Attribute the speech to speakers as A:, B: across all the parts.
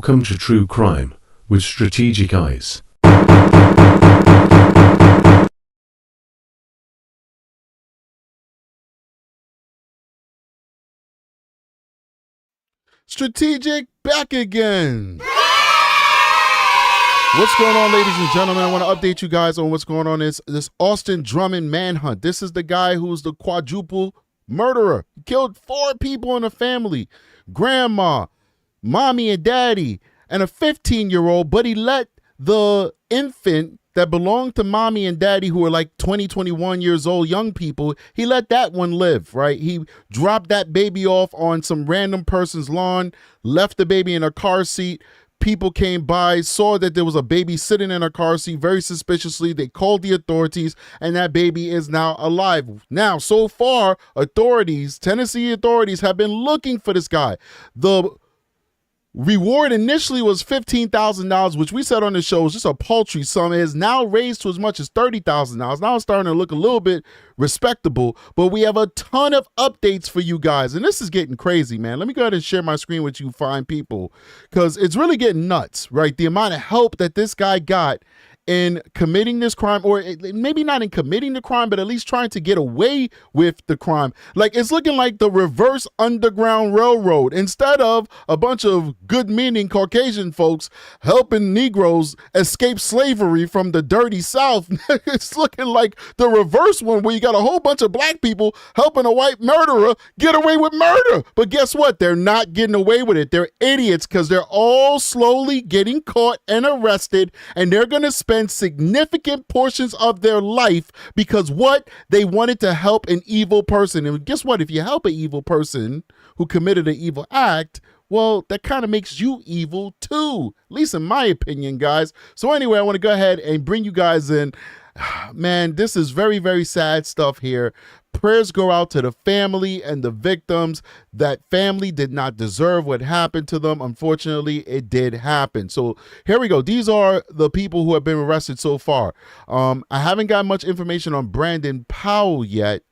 A: Welcome to True Crime with Strategic Eyes.
B: Strategic back again. What's going on, ladies and gentlemen? I want to update you guys on what's going on in this Austin Drummond manhunt. This is the guy who's the quadruple murderer. He killed 4 people in the family. Grandma, mommy and daddy, and a 15-year-old, but he let the infant that belonged to mommy and daddy, who were like 20, 21 years old, young people, he let that one live, right? He dropped that baby off on some random person's lawn, left the baby in a car seat. People came by, saw that there was a baby sitting in a car seat very suspiciously. They called the authorities, and that baby is now alive. Now, so far, Tennessee authorities have been looking for this guy. The reward initially was $15,000, which we said on the show was just a paltry sum. It has now raised to as much as $30,000. Now it's starting to look a little bit respectable, but we have a ton of updates for you guys, and this is getting crazy, man. Let me go ahead and share my screen with you fine people, because it's really getting nuts, right? The amount of help that this guy got in committing this crime, or maybe not in committing the crime, but at least trying to get away with the crime. Like, it's looking like the reverse Underground Railroad. Instead of a bunch of good-meaning Caucasian folks helping Negroes escape slavery from the dirty South, it's looking like the reverse one, where you got a whole bunch of black people helping a white murderer get away with murder. But guess what? They're not getting away with it. They're idiots, because they're all slowly getting caught and arrested, and they're going to spend significant portions of their life because what? They wanted to help an evil person. And guess what? If you help an evil person who committed an evil act, well, that kind of makes you evil too, at least in my opinion, guys. So anyway, I want to go ahead and bring you guys in. Man, this is very, very sad stuff here. Prayers go out to the family and the victims. That family did not deserve what happened to them. Unfortunately, it did happen. So here we go. These are the people who have been arrested so far. I haven't got much information on Brandon Powell yet,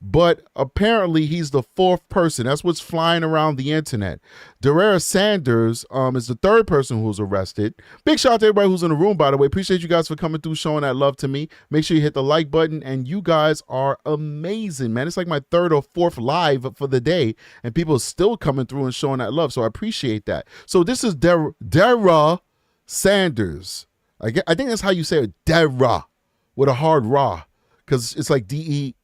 B: but apparently he's the 4th person. That's what's flying around the internet. Darrera Sanders is the 3rd person who was arrested. Big shout out to everybody who's in the room, by the way. Appreciate you guys for coming through, showing that love to me. Make sure you hit the like button, and you guys are amazing, man. It's like my 3rd or 4th live for the day, and people are still coming through and showing that love, so I appreciate that. So this is Darrera Sanders. I think that's how you say it, Darrera, with a hard ra, because it's like Dearrah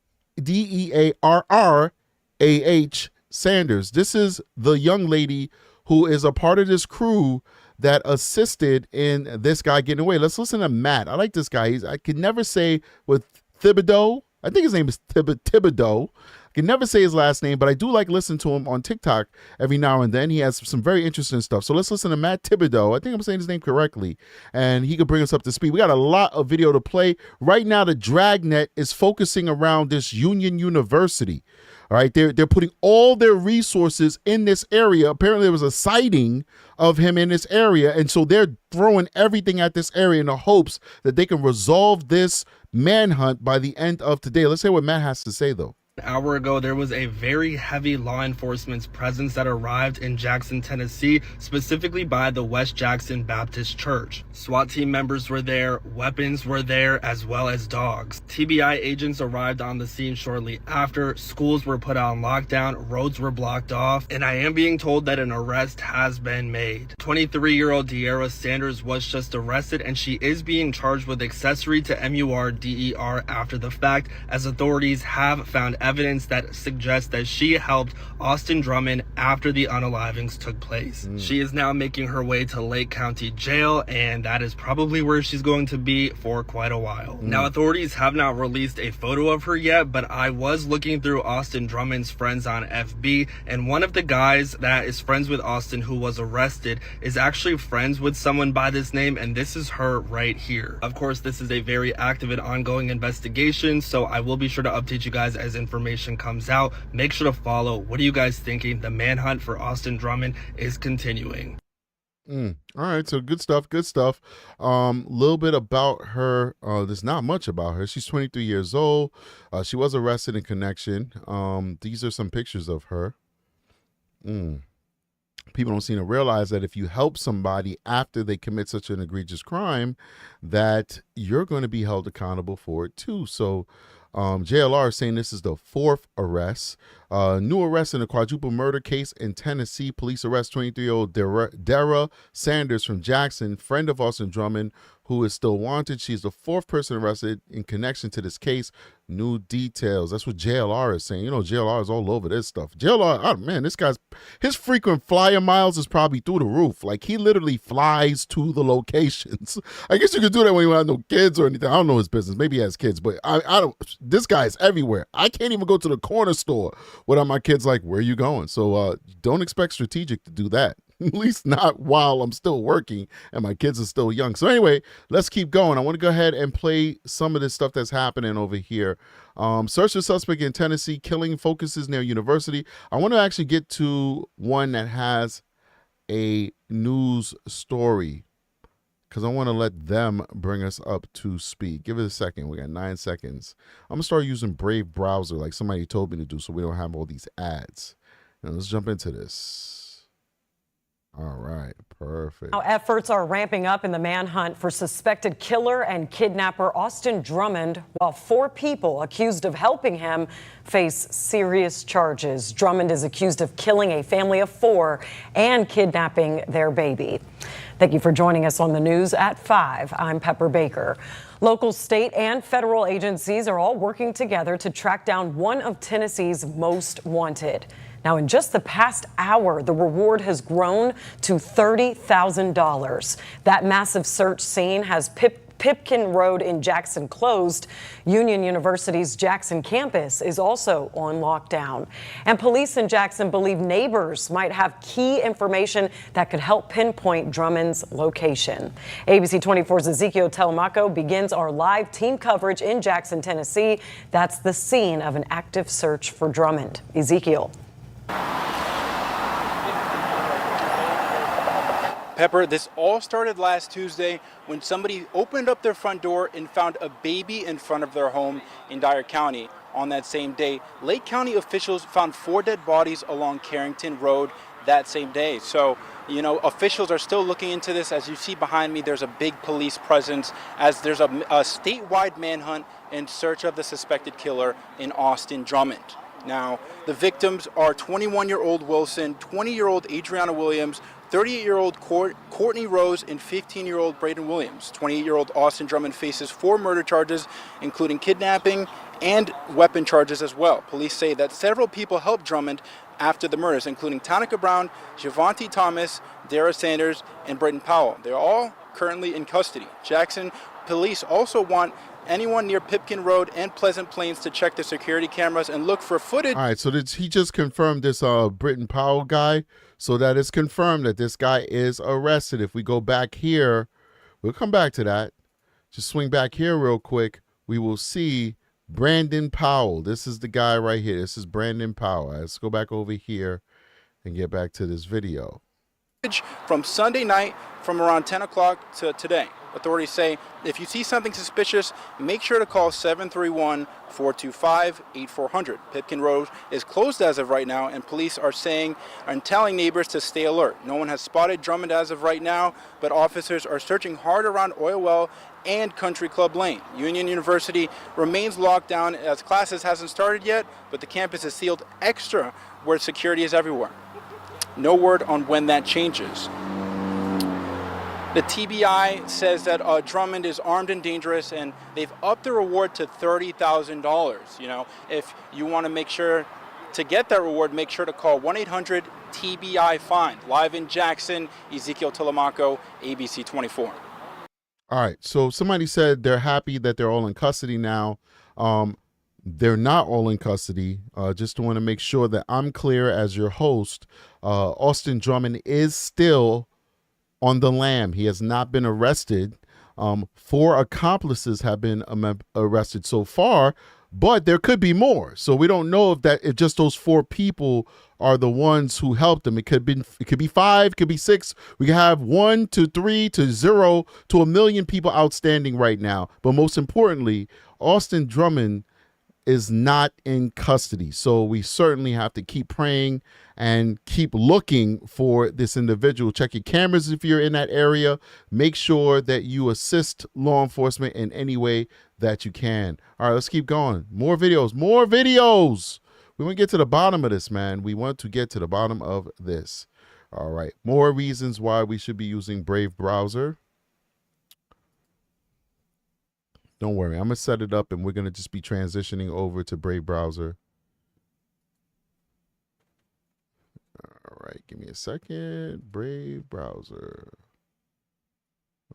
B: Sanders. This is the young lady who is a part of this crew that assisted in this guy getting away. Let's listen to Matt. I like this guy. I can never say with Thibodeau. I think his name is Thibodeau. I can never say his last name, but I do like listening to him on TikTok every now and then. He has some very interesting stuff. So let's listen to Matt Thibodeau. I think I'm saying his name correctly, and he could bring us up to speed. We got a lot of video to play. Right now, the Dragnet is focusing around this Union University. All right, they're putting all their resources in this area. Apparently, there was a sighting of him in this area, and so they're throwing everything at this area in the hopes that they can resolve this manhunt by the end of today. Let's hear what Matt has to say, though.
C: An hour ago, there was a very heavy law enforcement's presence that arrived in Jackson, Tennessee, specifically by the West Jackson Baptist Church. SWAT team members were there, weapons were there, as well as dogs. TBI agents arrived on the scene shortly after. Schools were put on lockdown, roads were blocked off, and I am being told that an arrest has been made. 23-year-old Darrera Sanders was just arrested, and she is being charged with accessory to MURDER after the fact, as authorities have found evidence that suggests that she helped Austin Drummond after the unalivings took place. She is now making her way to Lake County Jail, and that is probably where she's going to be for quite a while. Now, authorities have not released a photo of her yet, but I was looking through Austin Drummond's friends on FB, and one of the guys that is friends with Austin who was arrested is actually friends with someone by this name, and this is her right here. Of course, this is a very active and ongoing investigation, so I will be sure to update you guys as information comes out. Make sure to follow. What are you guys thinking? The manhunt for Austin Drummond is continuing.
B: All right, so good stuff, good stuff. Little bit about her. There's not much about her. She's 23 years old. She was arrested in connection. These are some pictures of her. people don't seem to realize that if you help somebody after they commit such an egregious crime, that you're going to be held accountable for it too. So JLR is saying this is the fourth arrest. New arrest in a quadruple murder case in Tennessee. Police arrest 23-year-old Dara Sanders from Jackson, friend of Austin Drummond, who is still wanted. She's the fourth person arrested in connection to this case. New details. That's what JLR is saying. You know, JLR is all over this stuff. JLR, oh man, this guy's, his frequent flyer miles is probably through the roof. Like, he literally flies to the locations. I guess you could do that when you have no kids or anything. I don't know his business. Maybe he has kids, but I don't, this guy is everywhere. I can't even go to the corner store without my kids like, where are you going? So don't expect Strategic to do that. At least not while I'm still working and my kids are still young. So anyway, let's keep going. I want to go ahead and play some of this stuff that's happening over here. Search the suspect in Tennessee. Killing focuses near university. I want to actually get to one that has a news story because I want to let them bring us up to speed. Give it a second. We got 9 seconds. I'm going to start using Brave Browser like somebody told me to do so we don't have all these ads. Now let's jump into this. All right, perfect.
D: Now, efforts are ramping up in the manhunt for suspected killer and kidnapper Austin Drummond, while 4 people accused of helping him face serious charges. Drummond is accused of killing a family of 4 and kidnapping their baby. Thank you for joining us on the news at 5. I'm Pepper Baker. Local, state, and federal agencies are all working together to track down one of Tennessee's most wanted. Now, in just the past hour, the reward has grown to $30,000. That massive search scene has Pipkin Road in Jackson closed. Union University's Jackson campus is also on lockdown. And police in Jackson believe neighbors might have key information that could help pinpoint Drummond's location. ABC 24's Ezekiel Telemaco begins our live team coverage in Jackson, Tennessee. That's the scene of an active search for Drummond. Ezekiel.
E: Pepper, this all started last Tuesday when somebody opened up their front door and found a baby in front of their home in Dyer County. On that same day, Lake County officials found 4 dead bodies along Carrington Road that same day. So, you know, officials are still looking into this. As you see behind me, there's a big police presence as there's a statewide manhunt in search of the suspected killer in Austin Drummond. Now, the victims are 21-year-old Wilson, 20-year-old Adriana Williams, 38-year-old Courtney Rose, and 15-year-old Braden Williams. 28-year-old Austin Drummond faces 4 murder charges, including kidnapping and weapon charges as well. Police say that several people helped Drummond after the murders, including Tonica Brown, Javonte Thomas, Dara Sanders, and Braden Powell. They're all currently in custody. Jackson police also want anyone near Pipkin Road and Pleasant Plains to check the security cameras and look for footage.
B: All right, so he just confirmed this Britton Powell guy, so that is confirmed that this guy is arrested. If we go back here, we'll come back to that. Just swing back here real quick. We will see Brandon Powell. This is the guy right here. This is Brandon Powell. Let's go back over here and get back to this video.
E: From Sunday night from around 10 o'clock to today. Authorities say if you see something suspicious, make sure to call 731-425-8400. Pipkin Road is closed as of right now, and police are saying and telling neighbors to stay alert. No one has spotted Drummond as of right now, but officers are searching hard around Oil Well and Country Club Lane. Union University remains locked down as classes hasn't started yet, but the campus is sealed extra where security is everywhere. No word on when that changes. The TBI says that Drummond is armed and dangerous, and they've upped the reward to $30,000. You know, if you want to make sure to get that reward, make sure to call 1-800-TBI-FIND. Live in Jackson, Ezekiel Telemaco, ABC 24.
B: All right, so somebody said they're happy that they're all in custody now. They're not all in custody. Just want to make sure that I'm clear as your host. Austin Drummond is still on the lam. He has not been arrested. 4 accomplices have been arrested so far, but there could be more. So we don't know if just those 4 people are the ones who helped him. It could be 5, could be 6. We could have 1 to 3 to 0 to 1 million people outstanding right now. But most importantly, Austin Drummond is not in custody. So we certainly have to keep praying and keep looking for this individual. Check your cameras if you're in that area. Make sure that you assist law enforcement in any way that you can. All right, let's keep going. More videos, more videos. We want to get to the bottom of this, man. We want to get to the bottom of this. All right, more reasons why we should be using Brave browser. Don't worry, I'm going to set it up and we're going to just be transitioning over to Brave browser. All right, give me a second. Brave browser.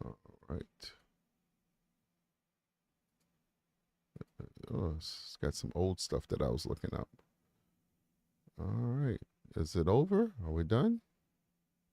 B: All right. Oh, it's got some old stuff that I was looking up. All right. Is it over? Are we done?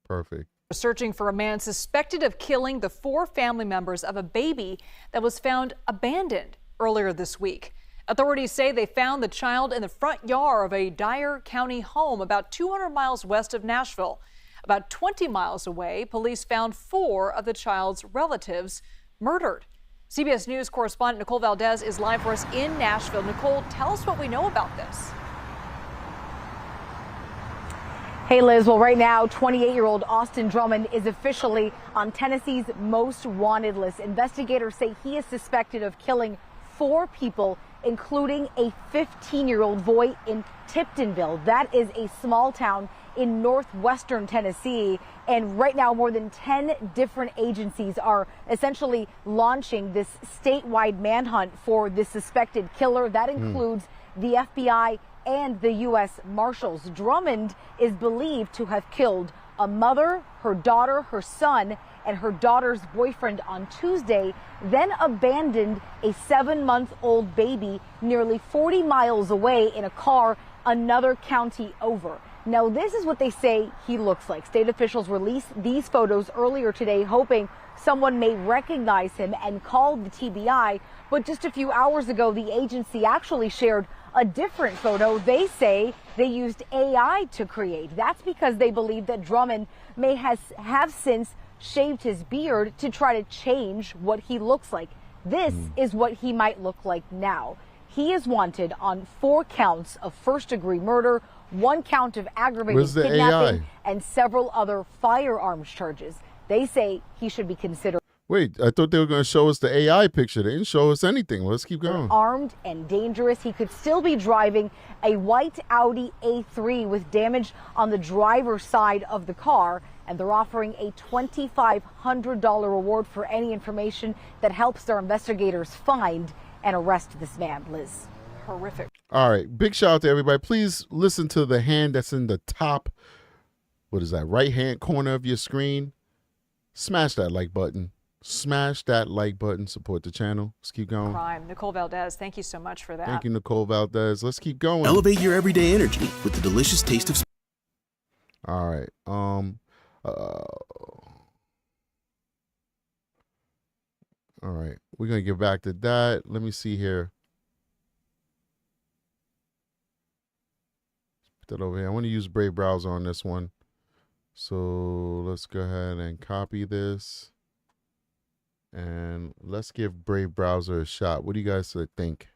B: Perfect.
F: Searching for a man suspected of killing the 4 family members of a baby that was found abandoned earlier this week. Authorities say they found the child in the front yard of a Dyer County home about 200 miles west of Nashville. About 20 miles away, police found 4 of the child's relatives murdered. CBS News correspondent Nicole Valdez is live for us in Nashville. Nicole, tell us what we know about this.
G: Hey, Liz. Well, right now, 28-year-old Austin Drummond is officially on Tennessee's most wanted list. Investigators say he is suspected of killing 4 people, including a 15-year-old boy in Tiptonville. That is a small town in northwestern Tennessee. And right now, more than 10 different agencies are essentially launching this statewide manhunt for the suspected killer. That includes the FBI and the U.S. Marshals. Drummond is believed to have killed a mother, her daughter, her son, and her daughter's boyfriend on Tuesday, then abandoned a 7-month-old baby nearly 40 miles away in a car another county over. Now, this is what they say he looks like. State officials released these photos earlier today, hoping someone may recognize him and call the TBI. But just a few hours ago, the agency actually shared a different photo they say they used AI to create. That's because they believe that Drummond may have since shaved his beard to try to change what he looks like. This is what he might look like now. He is wanted on 4 counts of first-degree murder, 1 count of aggravated kidnapping, and several other firearms charges. They say he should be considered.
B: Wait, I thought they were going to show us the AI picture. They didn't show us anything. Let's keep going.
G: Armed and dangerous. He could still be driving a white Audi A3 with damage on the driver's side of the car. And they're offering a $2,500 reward for any information that helps their investigators find and arrest this man, Liz.
F: Horrific.
B: All right. Big shout out to everybody. Please listen to the hand that's in the top, what is that, right-hand corner of your screen. Smash that like button. Smash that like button. Support the channel. Let's keep going.
F: Crime. Nicole Valdez, thank you so much for that.
B: Thank you, Nicole Valdez. Let's keep going.
H: Elevate your everyday energy with the delicious taste of.
B: All right. All right. We're going to get back to that. Let me see here. Put that over here. I want to use Brave browser on this one. So let's go ahead and copy this. And let's give Brave browser a shot. What do you guys think?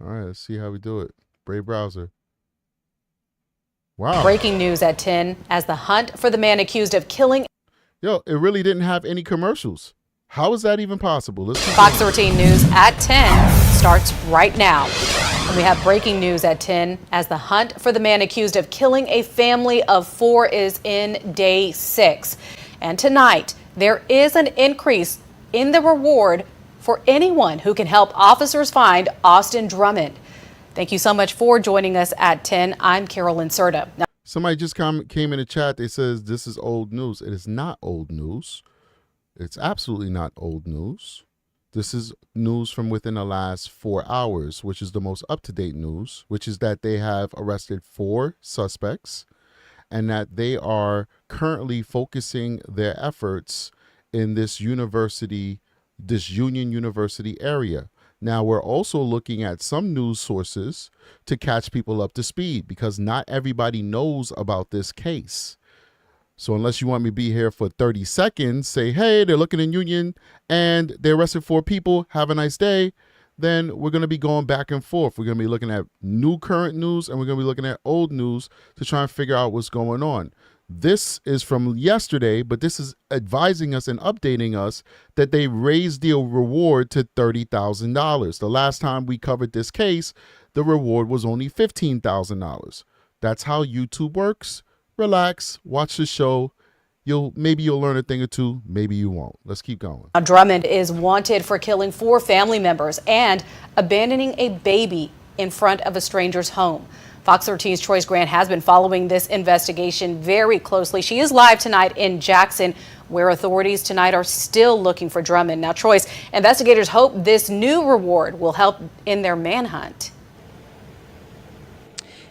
B: All right, let's see how we do it. Brave browser. Wow.
I: Breaking news at 10 as the hunt for the man accused of killing.
B: Yo, it really didn't have any commercials. How is that even possible? Let's
I: Fox 13 News at 10 starts right now. And we have breaking news at 10 as the hunt for the man accused of killing a family of 4 is in day 6. And tonight, there is an increase in the reward for anyone who can help officers find Austin Drummond. Thank you so much for joining us at 10. I'm Carolyn Serta. Now,
B: somebody just came in the chat. They says this is old news. It is not old news. It's absolutely not old news. This is news from within the last 4 hours, which is the most up-to-date news, which is that they have arrested 4 suspects and that they are currently focusing their efforts in this university, this Union University area. Now, we're also looking at some news sources to catch people up to speed because not everybody knows about this case. So unless you want me to be here for 30 seconds, say, hey, they're looking in Union and they arrested 4 people. Have a nice day. Then we're going to be going back and forth. We're going to be looking at new current news and we're going to be looking at old news to try and figure out what's going on. This is from yesterday, but this is advising us and updating us that they raised the reward to $30,000. The last time we covered this case, the reward was only $15,000. That's how YouTube works. Relax, watch the show. Maybe you'll learn a thing or two, maybe you won't. Let's keep going.
I: Drummond is wanted for killing 4 family members and abandoning a baby in front of a stranger's home. Fox 13's Troy's Grant has been following this investigation very closely. She is live tonight in Jackson, where authorities tonight are still looking for Drummond. Now, Troy's, investigators hope this new reward will help in their manhunt.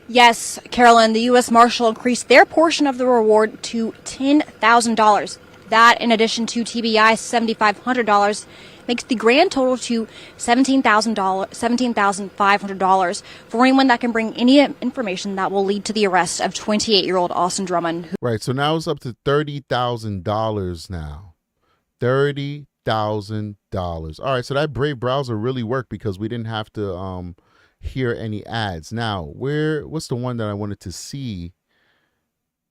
J: Yes, Carolyn, the U.S. Marshal increased their portion of the reward to $10,000. That, in addition to TBI's $7,500, makes the grand total to $17,500 for anyone that can bring any information that will lead to the arrest of 28-year-old Austin Drummond.
B: Right, so now it's up to $30,000 now. $30,000. All right, so that Brave browser really worked because we didn't have to hear any ads. Now, what's the one that I wanted to see?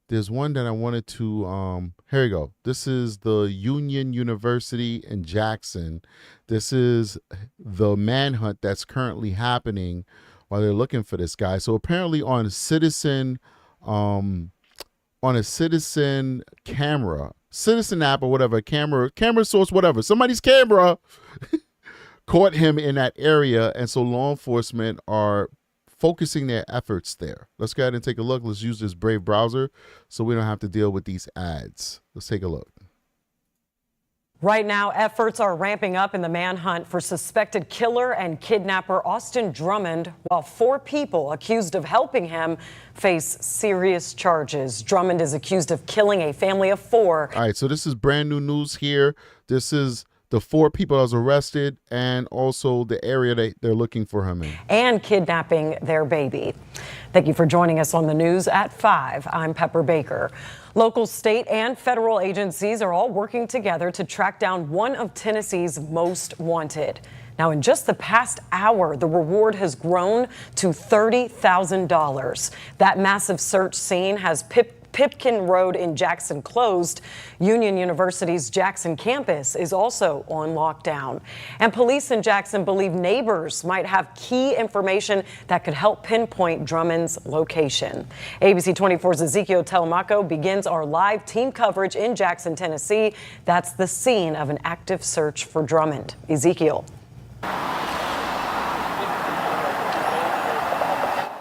B: There's one that I wanted to, here we go. This is the Union University in Jackson. This is the manhunt that's currently happening while they're looking for this guy. So apparently on a citizen camera, citizen app or whatever, camera source, whatever, somebody's camera caught him in that area. And so law enforcement are focusing their efforts there. Let's go ahead and take a look. Let's use this Brave browser so we don't have to deal with these ads. Let's take a look.
D: Right now, efforts are ramping up in the manhunt for suspected killer and kidnapper Austin Drummond, while 4 people accused of helping him face serious charges. Drummond is accused of killing a family of 4.
B: All right, so this is brand new news here. This is the 4 people that was arrested and also the area they're looking for him in.
D: And kidnapping their baby. Thank you for joining us on the news at 5. I'm Pepper Baker. Local, state, and federal agencies are all working together to track down one of Tennessee's most wanted. Now, in just the past hour, the reward has grown to $30,000. That massive search scene has Pipkin Road in Jackson closed. Union University's Jackson campus is also on lockdown. And police in Jackson believe neighbors might have key information that could help pinpoint Drummond's location. ABC 24's Ezekiel Telemaco begins our live team coverage in Jackson, Tennessee. That's the scene of an active search for Drummond. Ezekiel.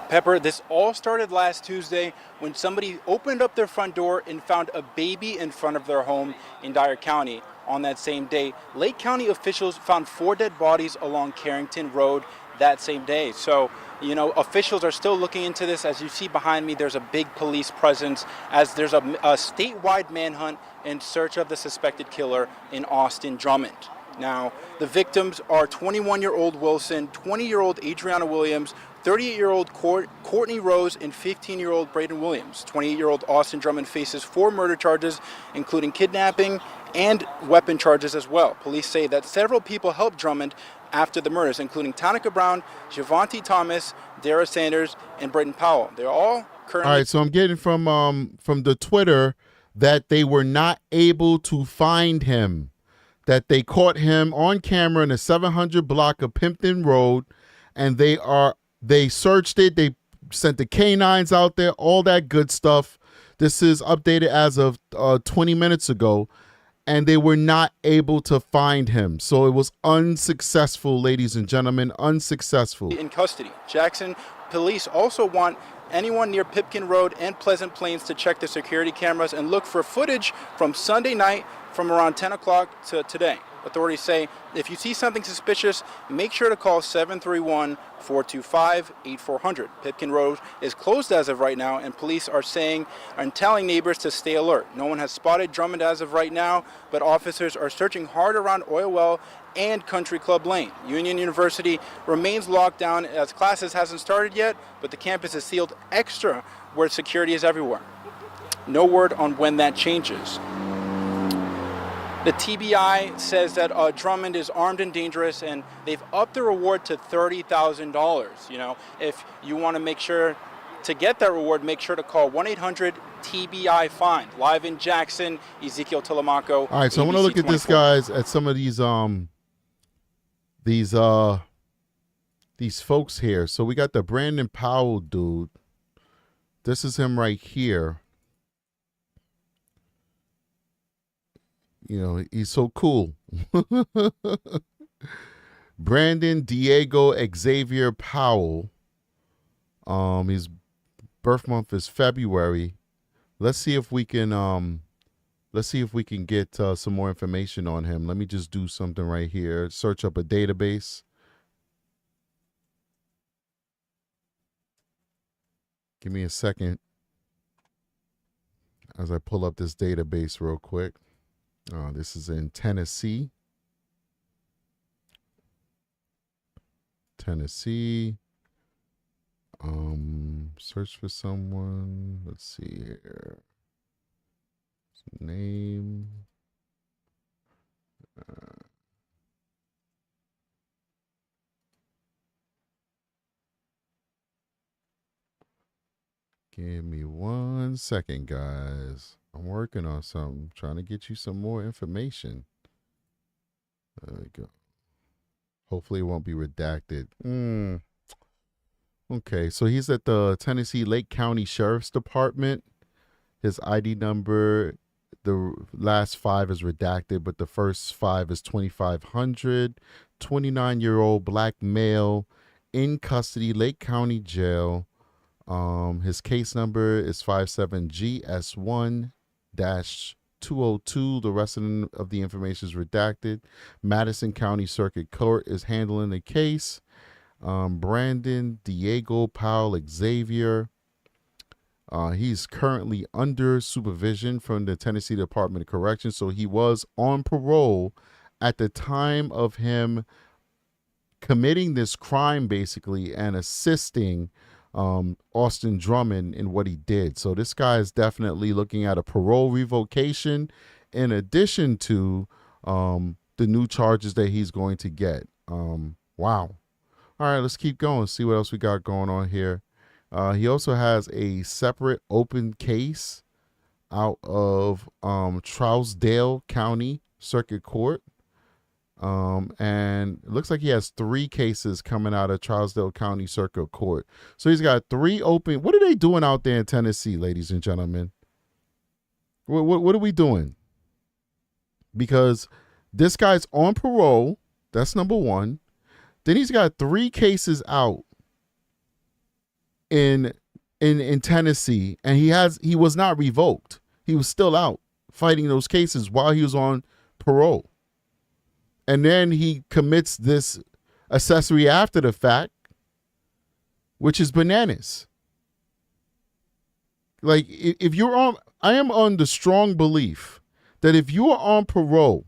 E: Pepper, this all started last Tuesday when somebody opened up their front door and found a baby in front of their home in Dyer County. On that same day, Lake County officials found 4 dead bodies along Carrington Road that same day. So, officials are still looking into this. As you see behind me, there's a big police presence as there's a statewide manhunt in search of the suspected killer in Austin Drummond. Now, the victims are 21-year-old Wilson, 20-year-old Adriana Williams, 38-year-old Courtney Rose, and 15-year-old Braden Williams. 28-year-old Austin Drummond faces 4 murder charges, including kidnapping and weapon charges as well. Police say that several people helped Drummond after the murders, including Tonica Brown, Javonte Thomas, Dara Sanders, and Braden Powell. They're all currently... All
B: right, so I'm getting from the Twitter that they were not able to find him, that they caught him on camera in the 700 block of Pimpton Road, and they searched it. They sent the canines out there, all that good stuff. This is updated as of 20 minutes ago, and they were not able to find him. So it was unsuccessful, ladies and gentlemen, unsuccessful.
E: In custody. Jackson police also want anyone near Pipkin Road and Pleasant Plains to check the security cameras and look for footage from Sunday night from around 10 o'clock to today. Authorities say if you see something suspicious, make sure to call 731-425-8400. Pipkin Road is closed as of right now, and police are saying and telling neighbors to stay alert. No one has spotted Drummond as of right now, but officers are searching hard around Oil Well and Country Club Lane. Union University remains locked down as classes hasn't started yet, but the campus is sealed extra where security is everywhere. No word on when that changes. The TBI says that Drummond is armed and dangerous, and they've upped the reward to $30,000. You know, if you want to make sure to get that reward, make sure to call 1-800-TBI-FIND. Live in Jackson, Ezekiel Telemaco.
B: All right, so I want to look at this, guys, at some of these folks here. So we got the Brandon Powell dude. This is him right here. You know, he's so cool. Brandon Diego Xavier Powell. His birth month is February. Let's see if we can get some more information on him. Let me just do something right here. Search up a database. Give me a second as I pull up this database real quick. This is in Tennessee. Search for someone. Let's see here. Name. Give me 1 second, guys. I'm working on something, trying to get you some more information. There we go. Hopefully it won't be redacted. Okay, so he's at the Tennessee Lake County Sheriff's Department. His ID number, the last 5 is redacted, but the first 5 is 2500. 29-year-old black male in custody, Lake County Jail. His case number is 57GS1-202. The rest of the information is redacted. Madison County Circuit Court is handling the case. Brandon Diego Powell Xavier. He's currently under supervision from the Tennessee Department of Corrections. So he was on parole at the time of him committing this crime, basically, and assisting Austin Drummond in what he did. So this guy is definitely looking at a parole revocation in addition to the new charges that he's going to get. Wow. All right, let's keep going. See what else we got going on here. He also has a separate open case out of Trousdale County Circuit Court. And it looks like he has 3 cases coming out of Trousdale County Circuit Court. So he's got 3 open. What are they doing out there in Tennessee, ladies and gentlemen? What are we doing? Because this guy's on parole. That's number 1. Then he's got 3 cases out in Tennessee, and he was not revoked. He was still out fighting those cases while he was on parole. And then he commits this accessory after the fact, which is bananas. Like, if you're on, I am on the strong belief that if you are on parole,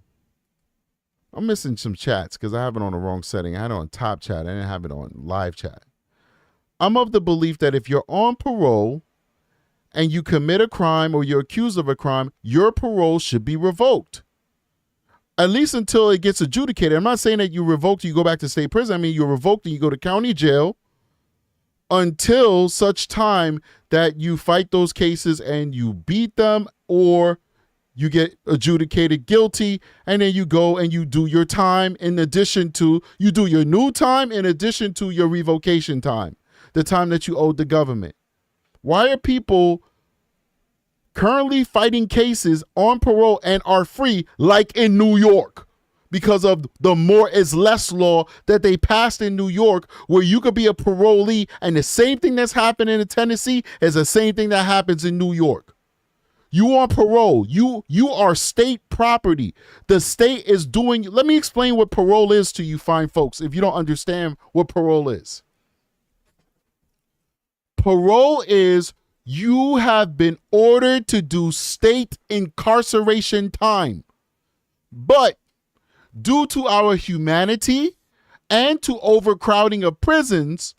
B: I'm missing some chats because I have it on the wrong setting. I had it on top chat. I didn't have it on live chat. I'm of the belief that if you're on parole and you commit a crime or you're accused of a crime, your parole should be revoked. At least until it gets adjudicated. I'm not saying that you revoked, you go back to state prison. I mean, you're revoked and you go to county jail until such time that you fight those cases and you beat them, or you get adjudicated guilty, and then you go and you do your time in addition to, you do your new time in addition to your revocation time, the time that you owed the government. Why are people currently fighting cases on parole and are free like in New York? Because of the more is less law that they passed in New York, where you could be a parolee and the same thing that's happening in Tennessee is the same thing that happens in New York. You on parole. You are state property. The state is doing. Let me explain what parole is to you fine folks if you don't understand what parole is. Parole is you have been ordered to do state incarceration time. But due to our humanity and to overcrowding of prisons,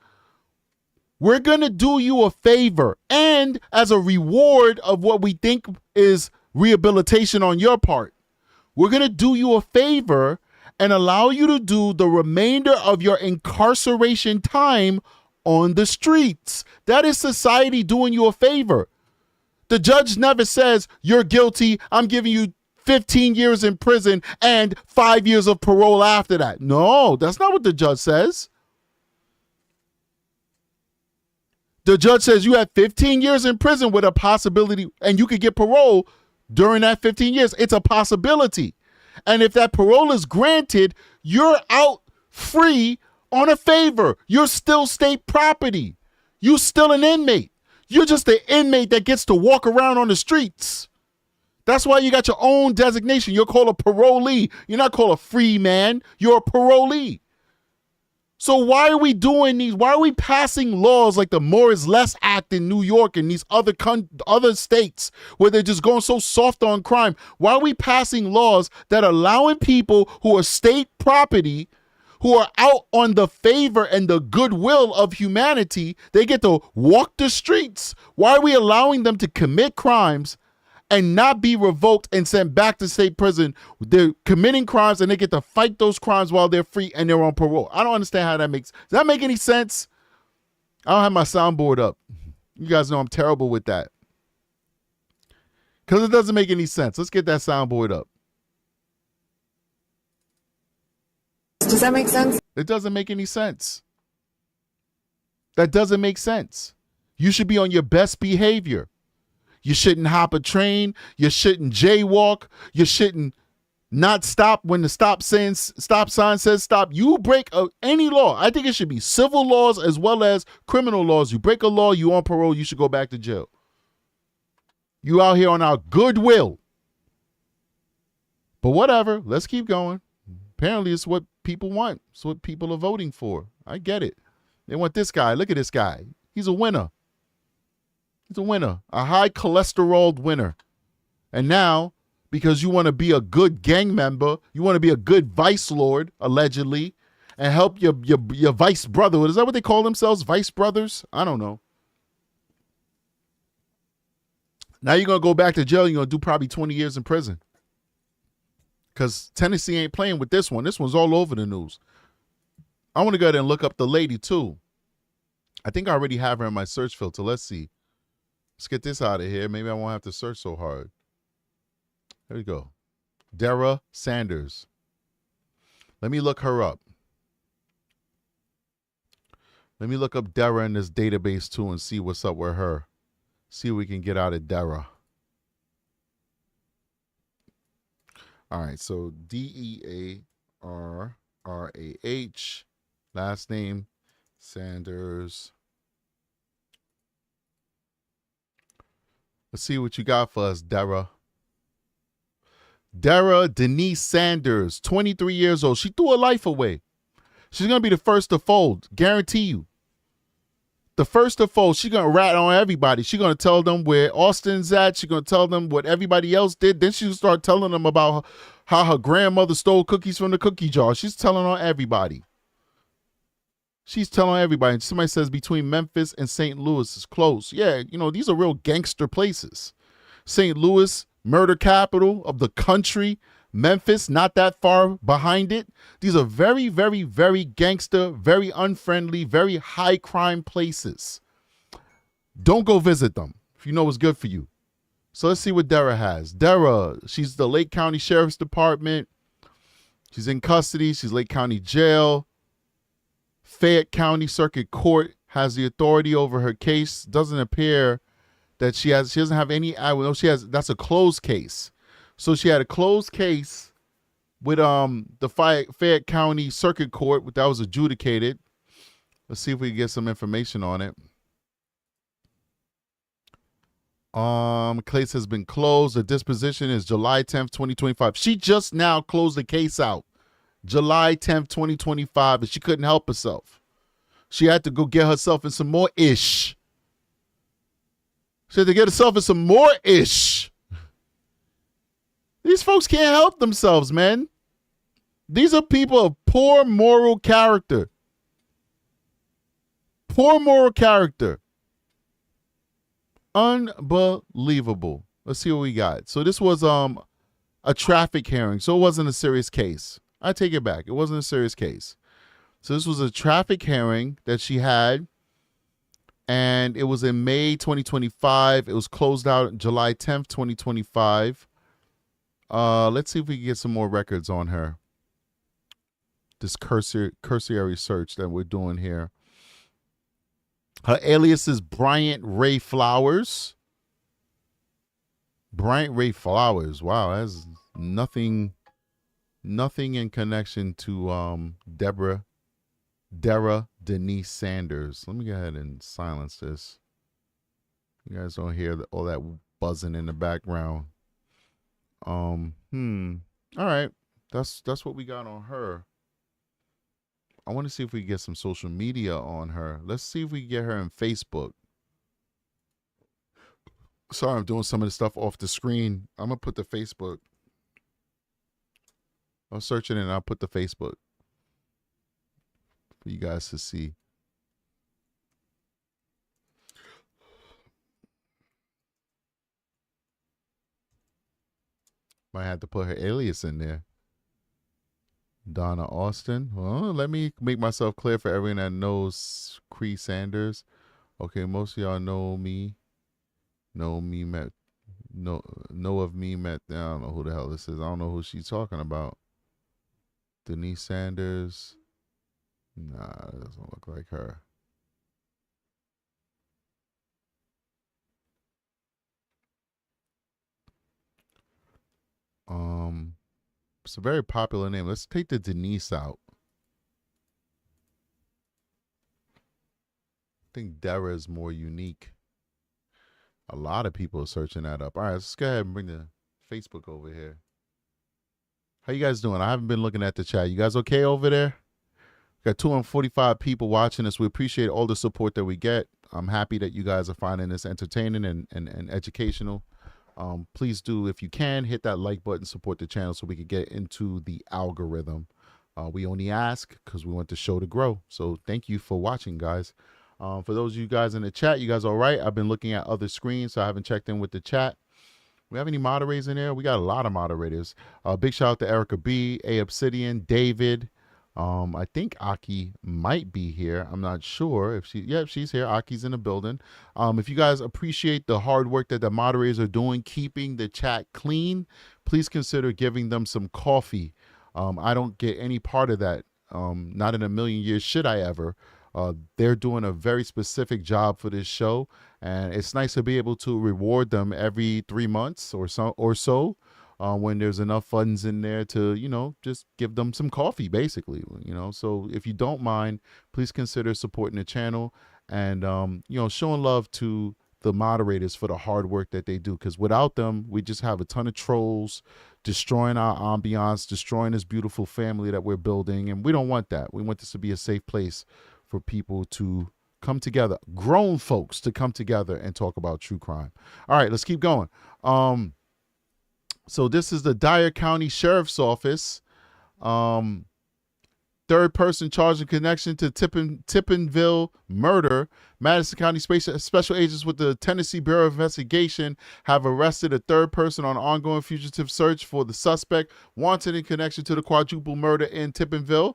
B: We're going to do you a favor. And as a reward of what we think is rehabilitation on your part, we're going to do you a favor and allow you to do the remainder of your incarceration time on the streets. That is society doing you a favor. The judge never says, you're guilty, I'm giving you 15 years in prison and 5 years of parole after that. No, that's not what the judge says. The judge says you have 15 years in prison with a possibility, and you could get parole during that 15 years. It's a possibility. And if that parole is granted, you're out free on a favor. You're still state property. You're still an inmate. You're just an inmate that gets to walk around on the streets. That's why you got your own designation. You're called a parolee. You're not called a free man. You're a parolee. So why are we doing these? Why are we passing laws like the More is Less Act in New York and these other states where they're just going so soft on crime? Why are we passing laws that are allowing people who are state property, who are out on the favor and the goodwill of humanity, they get to walk the streets? Why are we allowing them to commit crimes and not be revoked and sent back to state prison? They're committing crimes and they get to fight those crimes while they're free and they're on parole. I don't understand how that makes. Does that make any sense? I don't have my soundboard up. You guys know I'm terrible with that. Because it doesn't make any sense. Let's get that soundboard up.
K: Does that make sense?
B: It doesn't make any sense. That doesn't make sense. You should be on your best behavior. You shouldn't hop a train. You shouldn't jaywalk. You shouldn't not stop when the stop sign says stop. You break any law. I think it should be civil laws as well as criminal laws. You break a law, you on parole, you should go back to jail. You out here on our goodwill. But whatever, let's keep going. Apparently it's what people want. It's what people are voting for. I get it. They want this guy. Look at this guy. He's a winner. He's a winner, a high cholesterol winner. And now, because you want to be a good gang member, you want to be a good vice lord, allegedly, and help your vice brother. Is that what they call themselves? Vice brothers? I don't know. Now you're going to go back to jail. You're going to do probably 20 years in prison. Because Tennessee ain't playing with this one. This one's all over the news. I want to go ahead and look up the lady, too. I think I already have her in my search filter. Let's see. Let's get this out of here. Maybe I won't have to search so hard. There we go. Dara Sanders. Let me look her up. Let me look up Dara in this database, too, and see what's up with her. See what we can get out of Dara. All right, so D-E-A-R-R-A-H, last name, Sanders. Let's see what you got for us, Dara. Dara Denise Sanders, 23 years old. She threw her life away. She's going to be the first to fold, guarantee you. The first to fold, she's going to rat on everybody. She's going to tell them where Austin's at. She's going to tell them what everybody else did. Then she'll start telling them about how her grandmother stole cookies from the cookie jar. She's telling on everybody. She's telling everybody. And somebody says between Memphis and St. Louis is close. Yeah, you know, these are real gangster places. St. Louis, murder capital of the country. Memphis, not that far behind it. These are very, very, very gangster, very unfriendly, very high crime places. Don't go visit them if you know what's good for you. So let's see what Dara has. Dara, she's the Lake County Sheriff's Department. She's in custody. She's Lake County Jail. Fayette County Circuit Court has the authority over her case. Doesn't appear that she doesn't have any, that's a closed case. So she had a closed case with the Fayette County Circuit Court that was adjudicated. Let's see if we can get some information on it. Case has been closed. The disposition is July 10th, 2025. She just now closed the case out. July 10th, 2025, and she couldn't help herself. She had to go get herself in some more ish. She had to get herself in some more ish. These folks can't help themselves, man. These are people of poor moral character. Poor moral character. Unbelievable. Let's see what we got. So this was a traffic hearing, so it wasn't a serious case. I take it back. It wasn't a serious case. So this was a traffic hearing that she had, and it was in May 2025. It was closed out July 10th, 2025. Let's see if we can get some more records on her. This cursory search that we're doing here. Her alias is Bryant Ray Flowers. Bryant Ray Flowers. Wow, that's nothing in connection to Dara Denise Sanders. Let me go ahead and silence this. You guys don't hear all that buzzing in the background. All right. That's what we got on her. I want to see if we can get some social media on her. Let's see if we can get her in Facebook. Sorry, I'm doing some of the stuff off the screen. I'm going to put the Facebook. I'll search it and I'll put the Facebook for you guys to see. Might have to put her alias in there. Donna Austin. Well, let me make myself clear for everyone that knows Cree Sanders. Okay, most of y'all know of me, met. I don't know who the hell this is. I don't know who she's talking about. Denise Sanders. Nah, it doesn't look like her. It's a very popular name. Let's take the Denise out. I think Dara is more unique. A lot of people are searching that up. All right, let's go ahead and bring the Facebook over here. How you guys doing? I haven't been looking at the chat. You guys okay over there? Got 245 people watching us. We appreciate all the support that we get. I'm happy that you guys are finding this entertaining and educational. Please do, if you can, hit that like button, support the channel so we can get into the algorithm. We only ask because we want the show to grow. So thank you for watching, guys. For those of you guys in the chat, you guys all right? I've been looking at other screens, so I haven't checked in with the chat. We have any moderators in there? We got a lot of moderators. Big shout out to Erica B, A Obsidian, David. I think Aki might be here. I'm not sure if she's here. Aki's in the building. If you guys appreciate the hard work that the moderators are doing, keeping the chat clean, please consider giving them some coffee. I don't get any part of that. Not in a million years should I ever. They're doing a very specific job for this show, and it's nice to be able to reward them every 3 months or so. When there's enough funds in there to, just give them some coffee, basically, So if you don't mind, please consider supporting the channel and, showing love to the moderators for the hard work that they do. Because without them, we just have a ton of trolls destroying our ambiance, destroying this beautiful family that we're building. And we don't want that. We want this to be a safe place for people to come together, grown folks to come together and talk about true crime. All right, let's keep going. So this is the Dyer County Sheriff's Office. Third person charged in connection to Tiptonville murder. Madison County Special Agents with the Tennessee Bureau of Investigation have arrested a third person on ongoing fugitive search for the suspect wanted in connection to the quadruple murder in Tiptonville.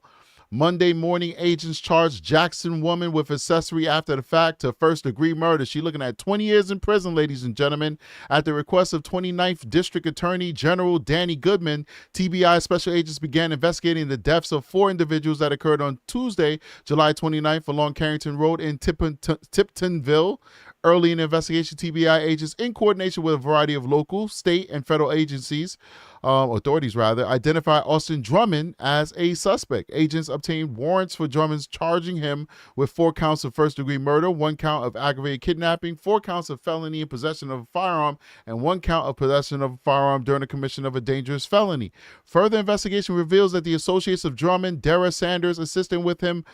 B: Monday morning, agents charged Jackson woman with accessory after the fact to first-degree murder. She's looking at 20 years in prison, ladies and gentlemen. At the request of 29th District Attorney General Danny Goodman, TBI special agents began investigating the deaths of 4 individuals that occurred on Tuesday, July 29th, along Carrington Road in Tiptonville. Early in the investigation, TBI agents, in coordination with a variety of local, state, and federal authorities, identified Austin Drummond as a suspect. Agents obtained warrants for Drummond, charging him with 4 counts of first-degree murder, 1 count of aggravated kidnapping, 4 counts of felony in possession of a firearm, and 1 count of possession of a firearm during the commission of a dangerous felony. Further investigation reveals that the associates of Drummond, Dara Sanders, assisting with him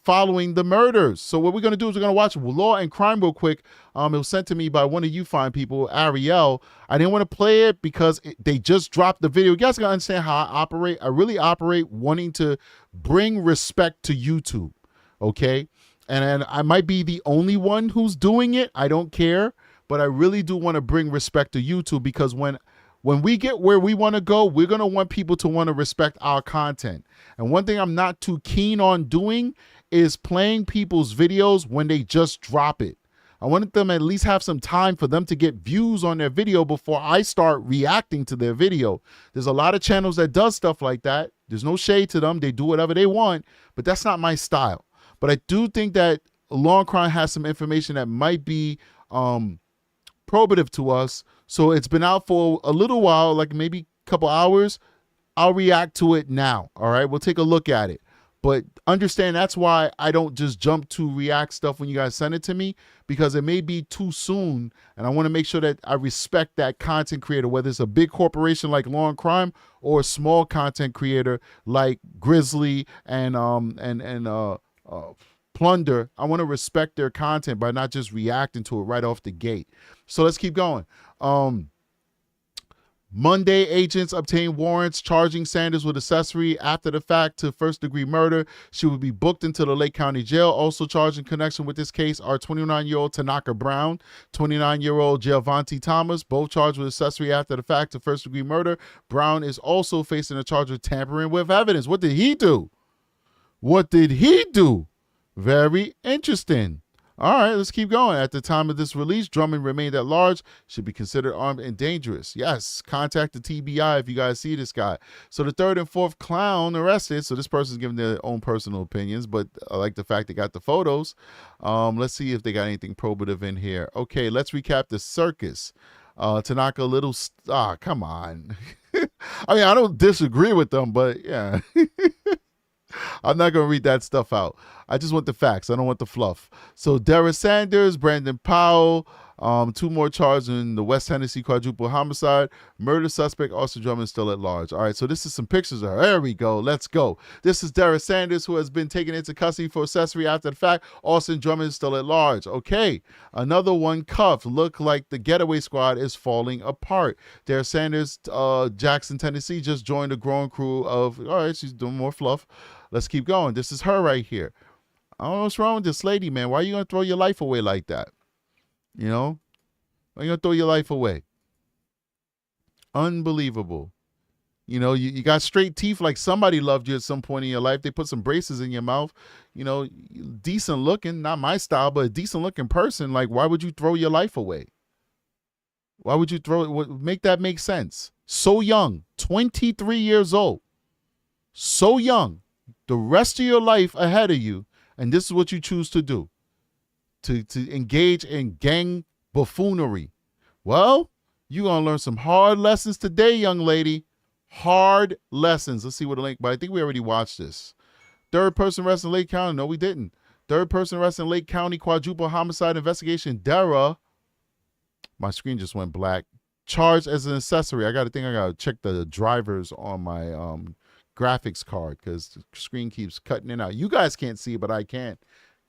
B: following the murders. So what we're going to do is we're going to watch Law and Crime real quick. It was sent to me by one of you fine people, Ariel. I didn't want to play it because they just dropped the video. You guys got to understand how I operate. I really operate wanting to bring respect to YouTube, okay? And I might be the only one who's doing it. I don't care. But I really do want to bring respect to YouTube, because when we get where we want to go, we're going to want people to want to respect our content. And one thing I'm not too keen on doing is playing people's videos when they just drop it. I wanted them at least have some time for them to get views on their video before I start reacting to their video. There's a lot of channels that does stuff like that. There's no shade to them. They do whatever they want, but that's not my style. But I do think that Law and Crime has some information that might be probative to us. So it's been out for a little while, like maybe a couple hours. I'll react to it now. All right, we'll take a look at it. But understand that's why I don't just jump to react stuff when you guys send it to me, because it may be too soon. And I want to make sure that I respect that content creator, whether it's a big corporation like Law and Crime or a small content creator like Grizzly and Plunder. I want to respect their content by not just reacting to it right off the gate. So let's keep going. Monday, agents obtained warrants charging Sanders with accessory after the fact to first-degree murder. She will be booked into the Lake County Jail. Also charged in connection with this case are 29-year-old Tanaka Brown, 29-year-old Gelvanti Thomas, both charged with accessory after the fact to first-degree murder. Brown is also facing a charge of tampering with evidence. What did he do? What did he do? Very interesting. All right, let's keep going. At the time of this release, Drummond remained at large, should be considered armed and dangerous. Yes, contact the TBI if you guys see this guy. So the third and fourth clown arrested. So this person's giving their own personal opinions, but I like the fact they got the photos. Let's see if they got anything probative in here. Okay, let's recap the circus. Tanaka Little, come on. I mean, I don't disagree with them, but yeah. I'm not going to read that stuff out. I just want the facts. I don't want the fluff. So Dara Sanders, Brandon Powell, two more charges in the West Tennessee quadruple homicide. Murder suspect Austin Drummond still at large. All right, so this is some pictures of her. There we go. Let's go. This is Dara Sanders, who has been taken into custody for accessory after the fact. Austin Drummond is still at large. Okay, another one cuffed. Look like the getaway squad is falling apart. Dara Sanders, Jackson, Tennessee, just joined a growing crew of, all right, she's doing more fluff. Let's keep going. This is her right here. I don't know what's wrong with this lady, man. Why are you going to throw your life away like that? You know? Why are you going to throw your life away? Unbelievable. You know, you got straight teeth like somebody loved you at some point in your life. They put some braces in your mouth. You know, decent looking, not my style, but a decent looking person. Like, why would you throw your life away? Why would you throw it? Make that make sense. So young, 23 years old. So young. The rest of your life ahead of you, and this is what you choose to do, to engage in gang buffoonery. Well, you're going to learn some hard lessons today, young lady. Hard lessons. Let's see what the link, but I think we already watched this. Third person arrested in Lake County. No, we didn't. Third person arrested in Lake County quadruple homicide investigation. Dara. My screen just went black. Charged as an accessory. I got to check the drivers on my graphics card because the screen keeps cutting in and out. You guys can't see it, but I can't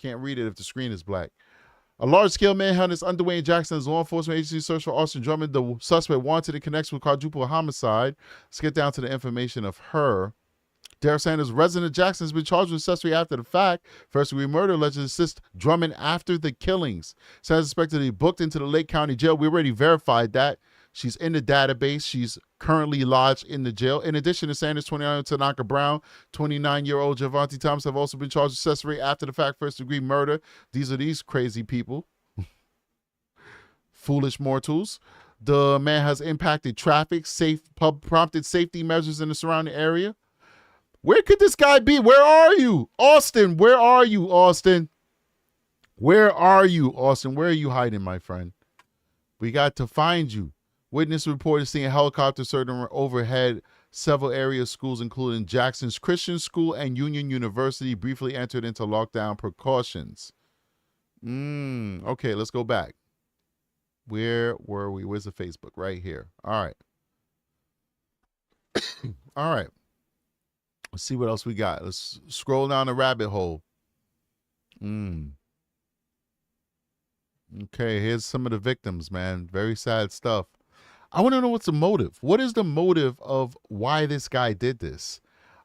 B: read it if the screen is black. A large-scale manhunt is underway in Jackson as law enforcement agencies search for Austin Drummond, the suspect wanted in connection with quadruple homicide. Let's get down to the information of her. Dara Sanders, resident of Jackson, has been charged with accessory after the fact. First-degree murder alleged to assist Drummond after the killings. Sanders is expected to be booked into the Lake County Jail. We already verified that. She's in the database. She's currently lodged in the jail. In addition to Sanders, 29-year-old Tanaka Brown, 29-year-old Gelvanti Thomas have also been charged with accessory after the fact, first-degree murder. These are these crazy people. Foolish mortals. The man has impacted traffic, prompted safety measures in the surrounding area. Where could this guy be? Where are you? Austin, where are you, Austin? Where are you, Austin? Where are you hiding, my friend? We got to find you. Witness reported seeing a helicopter circling overhead several area schools, including Jackson's Christian School and Union University, briefly entered into lockdown precautions. Okay, let's go back. Where were we? Where's the Facebook? Right here. All right. All right. Let's see what else we got. Let's scroll down the rabbit hole. Okay, here's some of the victims, man. Very sad stuff. I want to know what's the motive. What is the motive of why this guy did this?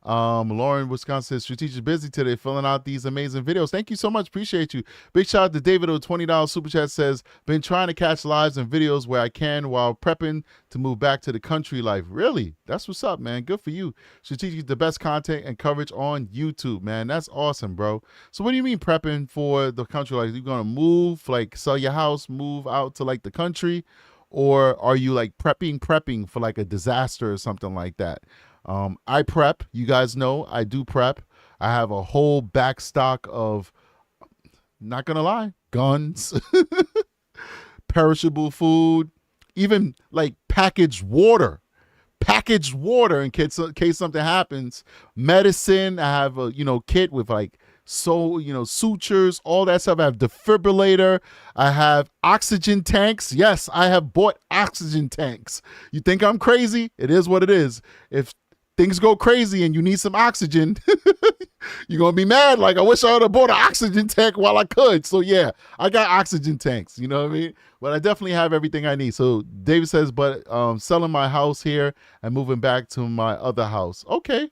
B: Lauren, Wisconsin says, Strategic busy today, filling out these amazing videos. Thank you so much. Appreciate you. Big shout out to David with $20 super chat says, been trying to catch lives and videos where I can while prepping to move back to the country life. Really? That's what's up, man. Good for you. Strategic, the best content and coverage on YouTube, man. That's awesome, bro. So what do you mean prepping for the country life? You're going to move, like sell your house, move out to like the country? Or are you like prepping for like a disaster or something like that? I prep. You guys know I do prep. I have a whole back stock of, not gonna lie, guns, perishable food, even like packaged water in case something happens. Medicine. I have a kit with like sutures, all that stuff. I have defibrillator. I have oxygen tanks. Yes, I have bought oxygen tanks. You think I'm crazy? It is what it is. If things go crazy and you need some oxygen, you're going to be mad. Like, I wish I would have bought an oxygen tank while I could. So yeah, I got oxygen tanks, you know what I mean? But I definitely have everything I need. So David says, but selling my house here and moving back to my other house. Okay.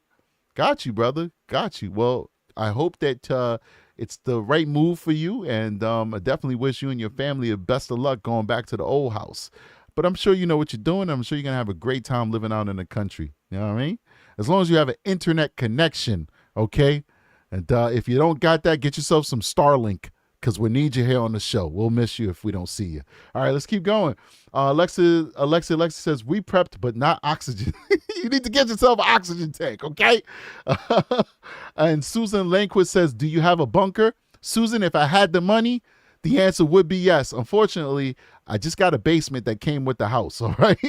B: Got you, brother. Got you. Well, I hope that it's the right move for you. And I definitely wish you and your family the best of luck going back to the old house. But I'm sure you know what you're doing. I'm sure you're going to have a great time living out in the country. You know what I mean? As long as you have an internet connection, okay? And if you don't got that, get yourself some Starlink, because we need you here on the show. We'll miss you if we don't see you. All right, let's keep going. Alexa says, we prepped, but not oxygen. You need to get yourself an oxygen tank, okay? And Susan Lanquist says, do you have a bunker? Susan, if I had the money, the answer would be yes. Unfortunately, I just got a basement that came with the house, all right?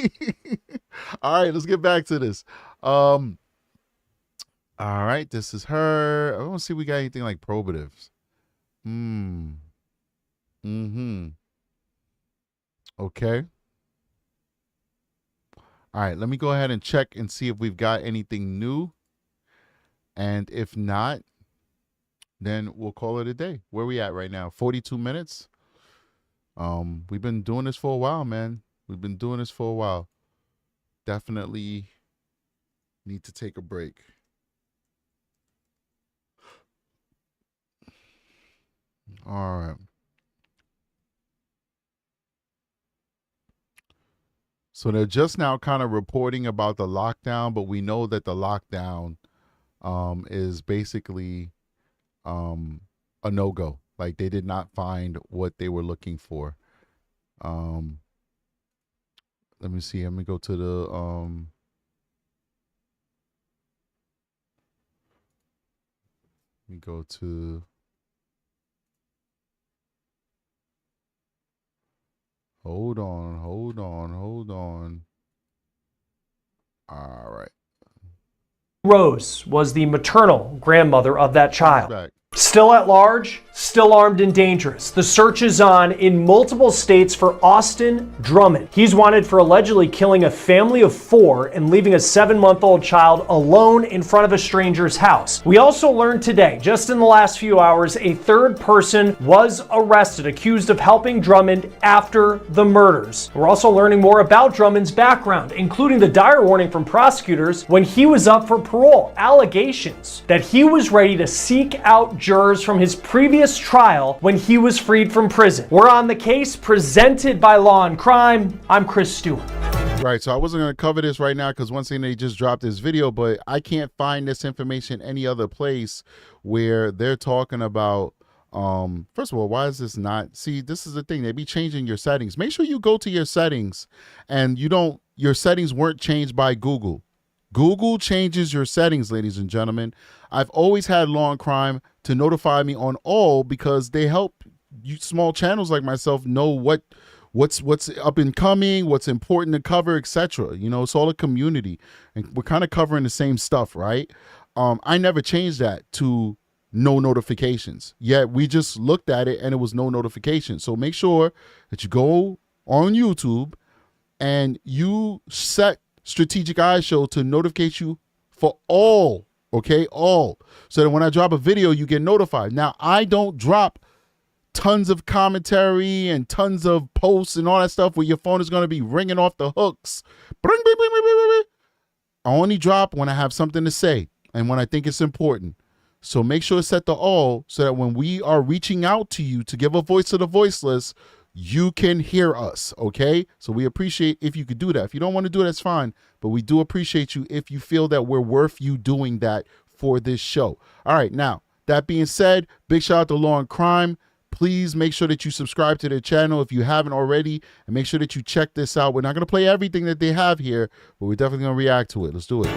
B: All right, let's get back to this. All right, this is her. I don't see we got anything like probatives. Okay. All right, let me go ahead and check and see if we've got anything new. And if not, then we'll call it a day. Where we at right now? 42 minutes. We've been doing this for a while, man. We've been doing this for a while. Definitely need to take a break. All right. So they're just now kind of reporting about the lockdown, but we know that the lockdown is basically a no-go. Like, they did not find what they were looking for. Let me see. Let me go to the let me go to hold on. All right.
L: Rose was the maternal grandmother of that child. Still at large, still armed and dangerous. The search is on in multiple states for Austin Drummond. He's wanted for allegedly killing a family of 4 and leaving a 7-month-old child alone in front of a stranger's house. We also learned today, just in the last few hours, a third person was arrested, accused of helping Drummond after the murders. We're also learning more about Drummond's background, including the dire warning from prosecutors when he was up for parole. Allegations that he was ready to seek out jurors from his previous trial when he was freed from prison. We're on the case, presented by Law and Crime. I'm Chris Stewart.
B: Right, so I wasn't going to cover this right now because once again they just dropped this video, but I can't find this information any other place where they're talking about, first of all, why is this not, see, this is the thing, they be changing your settings. Make sure you go to your settings and your settings weren't changed by Google. Google changes your settings, ladies and gentlemen. I've always had Law and Crime to notify me on all because they help you small channels like myself know what's up and coming, what's important to cover, etc. You know, it's all a community, and we're kind of covering the same stuff, right? I never changed that to no notifications. Yet we just looked at it and it was no notifications. So make sure that you go on YouTube and you set Strategic Eyes Show to notify you for all, okay, all, so that when I drop a video, you get notified. Now, I don't drop tons of commentary and tons of posts and all that stuff where your phone is going to be ringing off the hooks. I only drop when I have something to say. and when I think it's important. So make sure to set the all so that when we are reaching out to you to give a voice to the voiceless, you can hear us, okay? So we appreciate if you could do that. If you don't want to do it, that's fine. But we do appreciate you if you feel that we're worth you doing that for this show. All right, now, that being said, big shout out to Law and Crime. Please make sure that you subscribe to their channel if you haven't already, and make sure that you check this out. We're not going to play everything that they have here, but we're definitely going to react to it. Let's do it.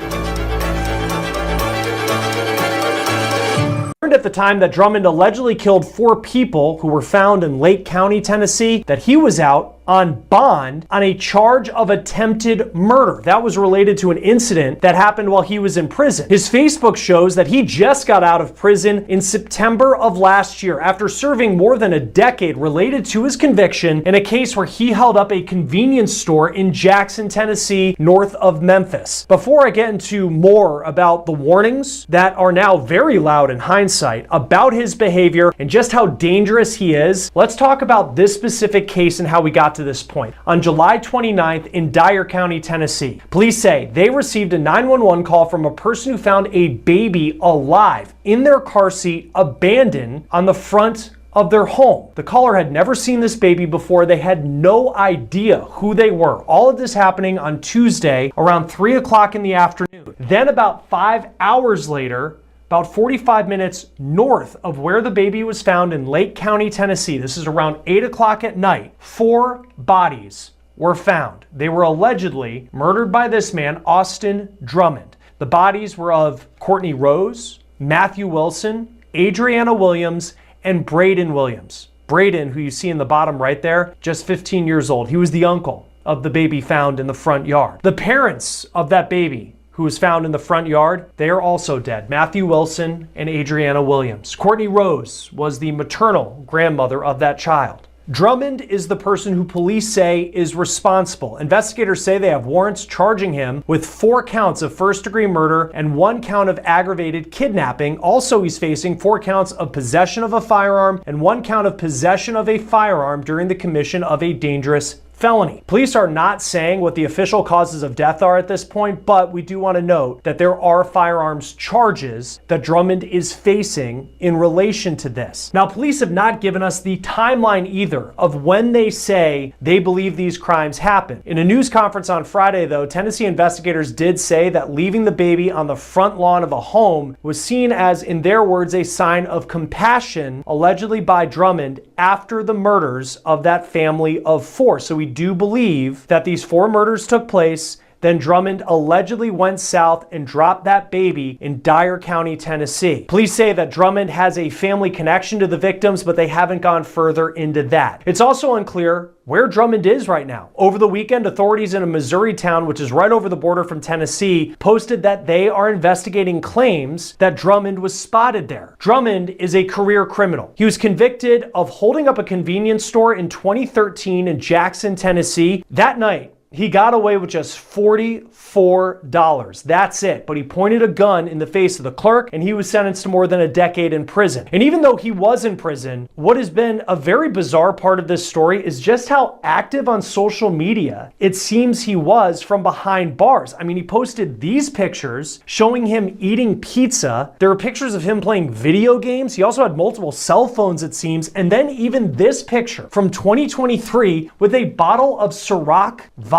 L: At the time that Drummond allegedly killed 4 people who were found in Lake County, Tennessee, that he was out on bond on a charge of attempted murder. That was related to an incident that happened while he was in prison. His Facebook shows that he just got out of prison in September of last year after serving more than a decade related to his conviction in a case where he held up a convenience store in Jackson, Tennessee, north of Memphis. Before I get into more about the warnings that are now very loud in hindsight about his behavior and just how dangerous he is, let's talk about this specific case and how we got to this point. On July 29th in Dyer County, Tennessee, police say they received a 911 call from a person who found a baby alive in their car seat, abandoned on the front of their home. The caller had never seen this baby before. They had no idea who they were. All of this happening on Tuesday around 3 o'clock in the afternoon. Then about 5 hours later, about 45 minutes north of where the baby was found in Lake County, Tennessee, this is around 8 o'clock at night, 4 bodies were found. They were allegedly murdered by this man, Austin Drummond. The bodies were of Courtney Rose, Matthew Wilson, Adriana Williams, and Braden Williams. Braden, who you see in the bottom right there, just 15 years old. He was the uncle of the baby found in the front yard. The parents of that baby who was found in the front yard, they are also dead. Matthew Wilson and Adriana Williams. Courtney Rose was the maternal grandmother of that child. Drummond is the person who police say is responsible. Investigators say they have warrants charging him with 4 counts of first-degree murder and 1 count of aggravated kidnapping. Also, he's facing 4 counts of possession of a firearm and 1 count of possession of a firearm during the commission of a dangerous felony. Police are not saying what the official causes of death are at this point, but we do want to note that there are firearms charges that Drummond is facing in relation to this. Now, police have not given us the timeline either of when they say they believe these crimes happened. In a news conference on Friday, though, Tennessee investigators did say that leaving the baby on the front lawn of a home was seen as, in their words, a sign of compassion, allegedly by Drummond, after the murders of that family of 4. So we do believe that these 4 murders took place. Then Drummond allegedly went south and dropped that baby in Dyer County, Tennessee. Police say that Drummond has a family connection to the victims, but they haven't gone further into that. It's also unclear where Drummond is right now. Over the weekend, authorities in a Missouri town, which is right over the border from Tennessee, posted that they are investigating claims that Drummond was spotted there. Drummond is a career criminal. He was convicted of holding up a convenience store in 2013 in Jackson, Tennessee. That night, he got away with just $44. That's it. But he pointed a gun in the face of the clerk, and he was sentenced to more than a decade in prison. And even though he was in prison, what has been a very bizarre part of this story is just how active on social media it seems he was from behind bars. I mean, he posted these pictures showing him eating pizza. There were pictures of him playing video games. He also had multiple cell phones, it seems. And then even this picture from 2023 with a bottle of Ciroc vodka.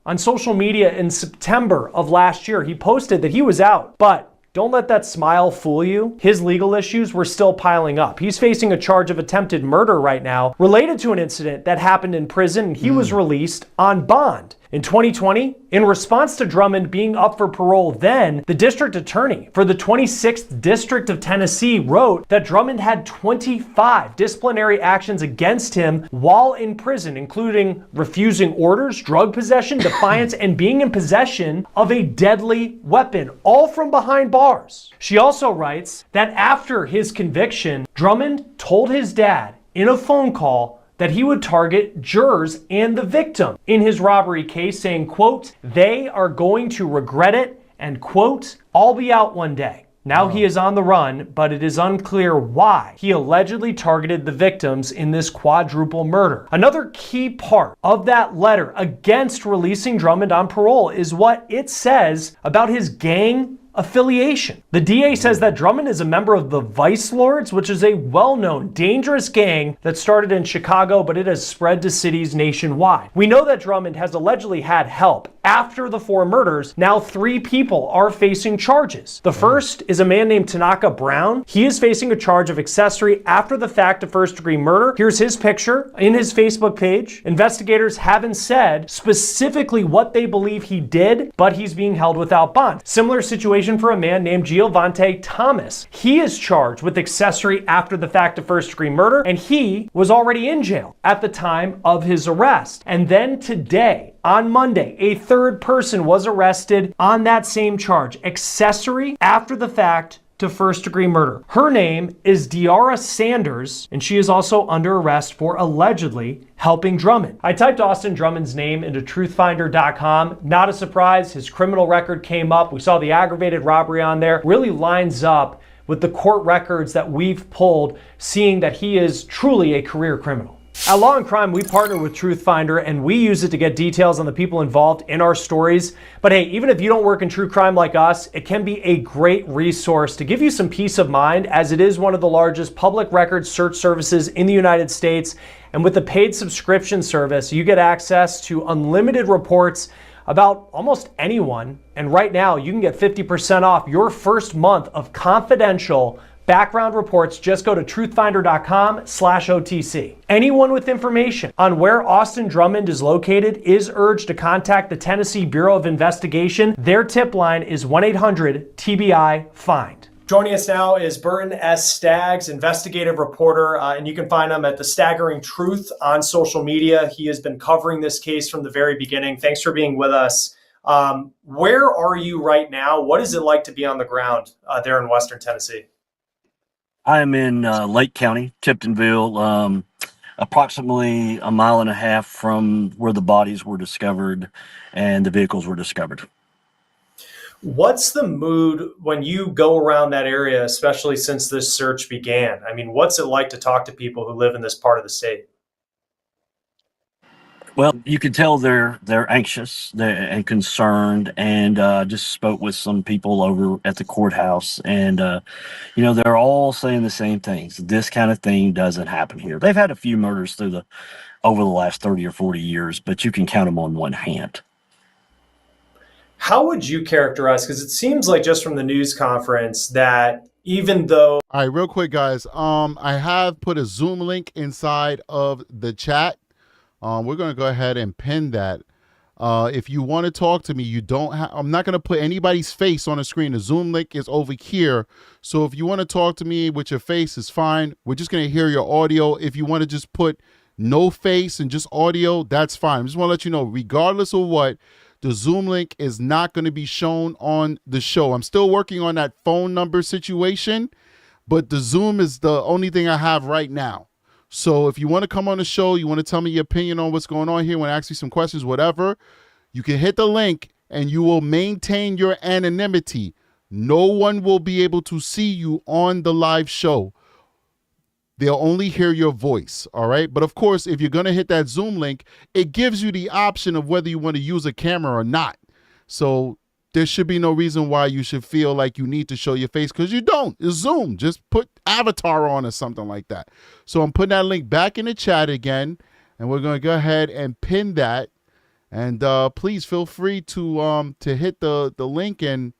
L: On social media in September of last year, he posted that he was out, but don't let that smile fool you. His legal issues were still piling up. He's facing a charge of attempted murder right now related to an incident that happened in prison, and he was released on bond. In 2020, in response to Drummond being up for parole then, the district attorney for the 26th District of Tennessee wrote that Drummond had 25 disciplinary actions against him while in prison, including refusing orders, drug possession, defiance, and being in possession of a deadly weapon, all from behind bars. She also writes that after his conviction, Drummond told his dad in a phone call that he would target jurors and the victim in his robbery case, saying, quote, "They are going to regret it," and quote, "I'll be out one day." Now he is on the run, but it is unclear why he allegedly targeted the victims in this quadruple murder. Another key part of that letter against releasing Drummond on parole is what it says about his gang affiliation. The DA says that Drummond is a member of the Vice Lords, which is a well-known, dangerous gang that started in Chicago, but it has spread to cities nationwide. We know that Drummond has allegedly had help. After the 4 murders, now 3 people are facing charges. The first is a man named Tanaka Brown. He is facing a charge of accessory after the fact of first-degree murder. Here's his picture in his Facebook page. Investigators haven't said specifically what they believe he did, but he's being held without bond. Similar situation for a man named Giovante Thomas. He is charged with accessory after the fact of first-degree murder, and he was already in jail at the time of his arrest. And then today, on Monday, a third person was arrested on that same charge, accessory after the fact to first-degree murder. Her name is Diara Sanders, and she is also under arrest for allegedly helping Drummond. I typed Austin Drummond's name into truthfinder.com. Not a surprise, his criminal record came up. We saw the aggravated robbery on there. Really lines up with the court records that we've pulled, seeing that he is truly a career criminal. At Law and Crime, we partner with Truthfinder, and we use it to get details on the people involved in our stories. But hey, even if you don't work in true crime like us, it can be a great resource to give you some peace of mind, as it is one of the largest public record search services in the United States. And with the paid subscription service, you get access to unlimited reports about almost anyone. And right now, you can get 50% off your first month of confidential background reports. Just go to truthfinder.com/OTC. Anyone with information on where Austin Drummond is located is urged to contact the Tennessee Bureau of Investigation. Their tip line is 1-800-TBI-FIND. Joining us now is Burton S. Staggs, investigative reporter, and you can find him at The Staggering Truth on social media. He has been covering this case from the very beginning. Thanks for being with us. Where are you right now? What is it like to be on the ground there in Western Tennessee?
M: I am in Lake County, Tiptonville, approximately a mile and a half from where the bodies were discovered and the vehicles were discovered.
L: What's the mood when you go around that area, especially since this search began? I mean, what's it like to talk to people who live in this part of the state?
M: Well, you can tell they're anxious and concerned, and just spoke with some people over at the courthouse, and they're all saying the same things. This kind of thing doesn't happen here. They've had a few murders over the last 30 or 40 years, but you can count them on one hand.
L: How would you characterize, because it seems like just from the news conference that even though...
B: All right, real quick, guys. I have put a Zoom link inside of the chat. We're going to go ahead and pin that. If you want to talk to me, you don't have, I'm not going to put anybody's face on the screen. The Zoom link is over here. So if you want to talk to me with your face, is fine. We're just going to hear your audio. If you want to just put no face and just audio, that's fine. I just want to let you know, regardless of what, the Zoom link is not going to be shown on the show. I'm still working on that phone number situation, but the Zoom is the only thing I have right now. So if you want to come on the show, you want to tell me your opinion on what's going on here, want to ask me some questions, whatever, you can hit the link and you will maintain your anonymity. No one will be able to see you on the live show. They'll only hear your voice, all right? But of course, if you're going to hit that Zoom link, it gives you the option of whether you want to use a camera or not. So there should be no reason why you should feel like you need to show your face, because you don't. It's Zoom. Just put avatar on or something like that. So I'm putting that link back in the chat again, and we're going to go ahead and pin that. And please feel free to hit the link and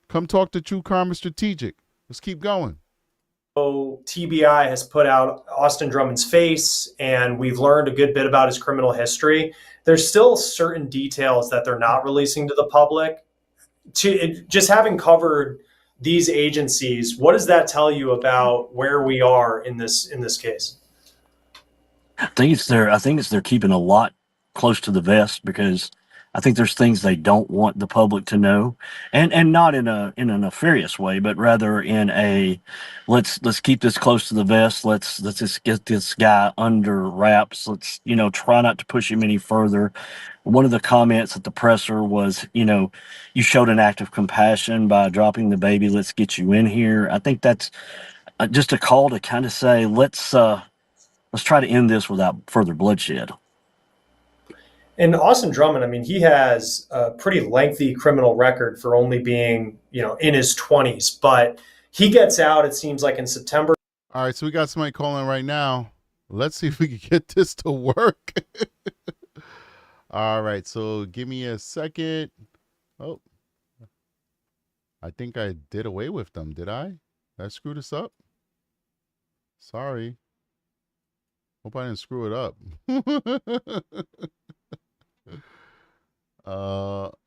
B: come talk to True Crime Strategic. Let's keep going.
L: So TBI has put out Austin Drummond's face, and we've learned a good bit about his criminal history. There's still certain details that they're not releasing to the public. Just having covered these agencies, what does that tell you about where we are in this case?
M: I think it's they're keeping a lot close to the vest, because I think there's things they don't want the public to know, and not in a nefarious way, but rather in a let's keep this close to the vest. Let's just get this guy under wraps. Let's try not to push him any further. One of the comments at the presser was, you showed an act of compassion by dropping the baby. Let's get you in here. I think that's just a call to kind of say, let's try to end this without further bloodshed.
L: And Austin Drummond, I mean, he has a pretty lengthy criminal record for only being, in his 20s, but he gets out, it seems like, in September.
B: All right, so we got somebody calling right now. Let's see if we can get this to work. All right, so give me a second. Oh, I think I did away with them. Did I? Did I screw this up? Sorry. Hope I didn't screw it up.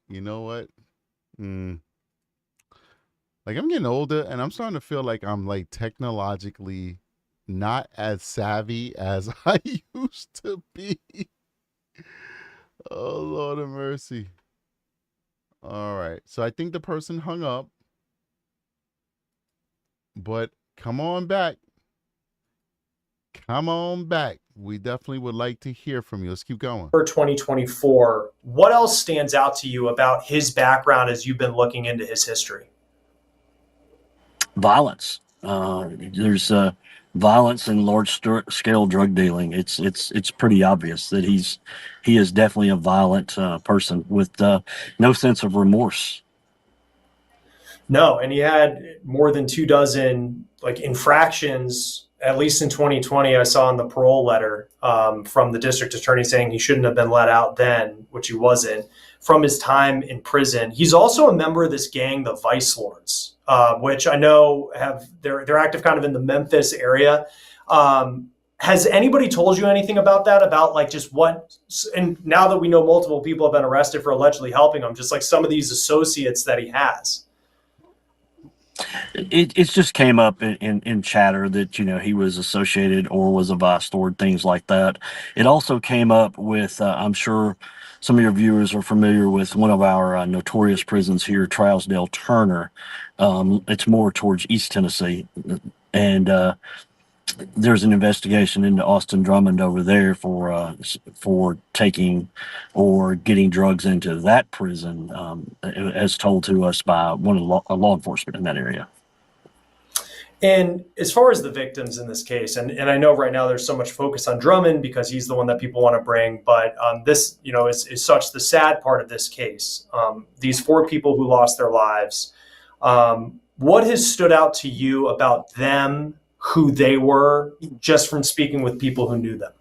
B: You know what? Like, I'm getting older and I'm starting to feel like I'm like technologically not as savvy as I used to be. Oh, Lord of mercy. All right. So I think the person hung up. But come on back. Come on back. We definitely would like to hear from you. Let's keep going.
L: For 2024, what else stands out to you about his background as you've been looking into his history?
M: Violence. There's violence and large-scale drug dealing. It's pretty obvious that he is definitely a violent person with no sense of remorse.
L: No, and he had more than 24 infractions, at least in 2020. I saw in the parole letter from the district attorney saying he shouldn't have been let out then, which he wasn't, from his time in prison. He's also a member of this gang, the Vice Lords, which I know they're active kind of in the Memphis area. Has anybody told you anything about that? About like just what, and now that we know multiple people have been arrested for allegedly helping him, just like some of these associates that he has?
M: It just came up in chatter that, he was associated or was a vice lord, things like that. It also came up with, I'm sure some of your viewers are familiar with one of our notorious prisons here, Trousdale Turner. It's more towards East Tennessee. And there's an investigation into Austin Drummond over there for taking or getting drugs into that prison, as told to us by one of the law enforcement in that area.
L: And as far as the victims in this case, and I know right now there's so much focus on Drummond because he's the one that people want to bring, but this, is such the sad part of this case. These 4 people who lost their lives, what has stood out to you about them, who they were, just from speaking with people who knew them?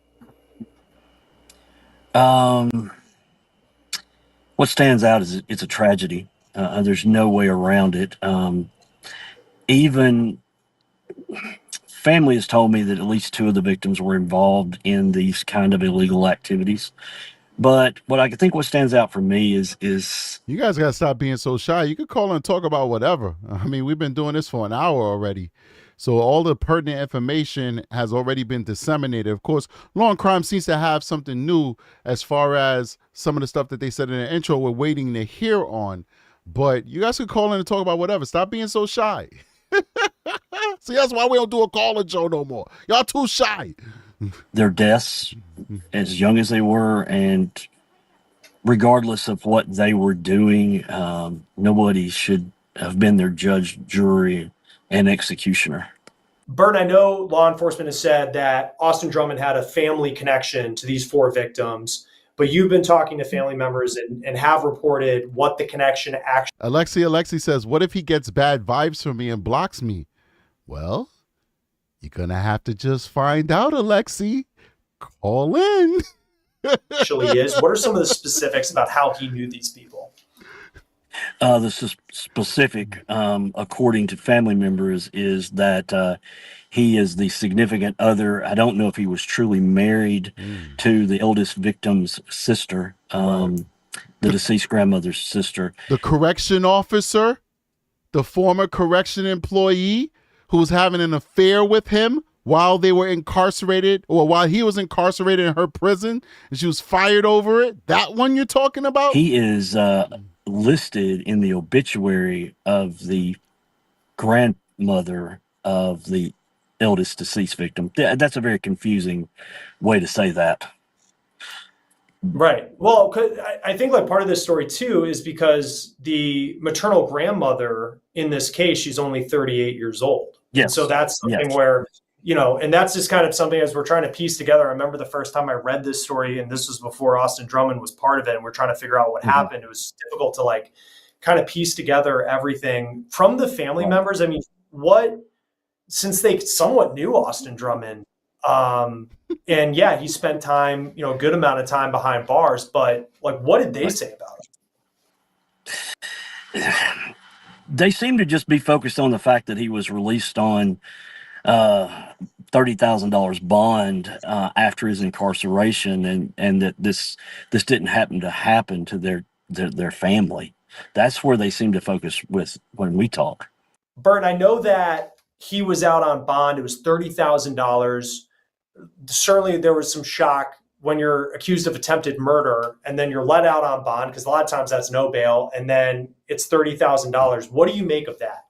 M: What stands out is it's a tragedy. There's no way around it. Even family has told me that at least 2 of the victims were involved in these kind of illegal activities. But what stands out for me is
B: you guys got to stop being so shy. You could call and talk about whatever. I mean, we've been doing this for an hour already. So all the pertinent information has already been disseminated. Of course, Law and Crime seems to have something new as far as some of the stuff that they said in the intro we're waiting to hear on. But you guys could call in and talk about whatever. Stop being so shy. See, that's why we don't do a call-in show no more. Y'all too shy.
M: Their deaths, as young as they were, and regardless of what they were doing, nobody should have been their judge, jury, and executioner.
L: Bert, I know law enforcement has said that Austin Drummond had a family connection to these 4 victims, but you've been talking to family members and have reported what the connection actually.
B: Alexi says, what if he gets bad vibes from me and blocks me? Well, you're going to have to just find out, Alexi. Call in.
L: Actually is. What are some of the specifics about how he knew these people?
M: The specific, according to family members, is that he is the significant other. I don't know if he was truly married to the eldest victim's sister, the deceased grandmother's sister.
B: The correction officer, the former correction employee who was having an affair with him while they were incarcerated, or while he was incarcerated in her prison, and she was fired over it. That one you're talking about?
M: He is listed in the obituary of the grandmother of the eldest deceased victim. That's a very confusing way to say that.
L: Right. Well, I think like part of this story too is because the maternal grandmother in this case, she's only 38 years old.
M: Yes.
L: And so that's something where and that's just kind of something as we're trying to piece together. I remember the first time I read this story, and this was before Austin Drummond was part of it, and we're trying to figure out what happened. It was difficult to kind of piece together everything from the family members. I mean, since they somewhat knew Austin Drummond, and yeah, he spent time, a good amount of time behind bars, but what did they say about
M: it? They seem to just be focused on the fact that he was released on $30,000 bond after his incarceration, and that this didn't happen to their family. That's where they seem to focus with when we talk.
L: Bert, I know that he was out on bond. It was $30,000. Certainly there was some shock when you're accused of attempted murder and then you're let out on bond, because a lot of times that's no bail, and then it's $30,000. What do you make of that?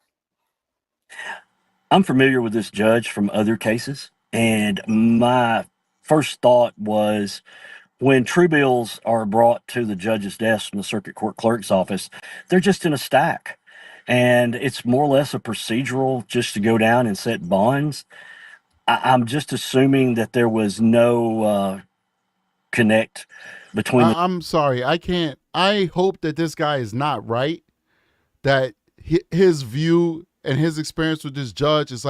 M: I'm familiar with this judge from other cases, and my first thought was, when true bills are brought to the judge's desk from the circuit court clerk's office, they're just in a stack. And it's more or less a procedural just to go down and set bonds. I'm just assuming that there was no connect between.
B: I'm sorry. I hope that this guy is not right, that his view and his experience with this judge is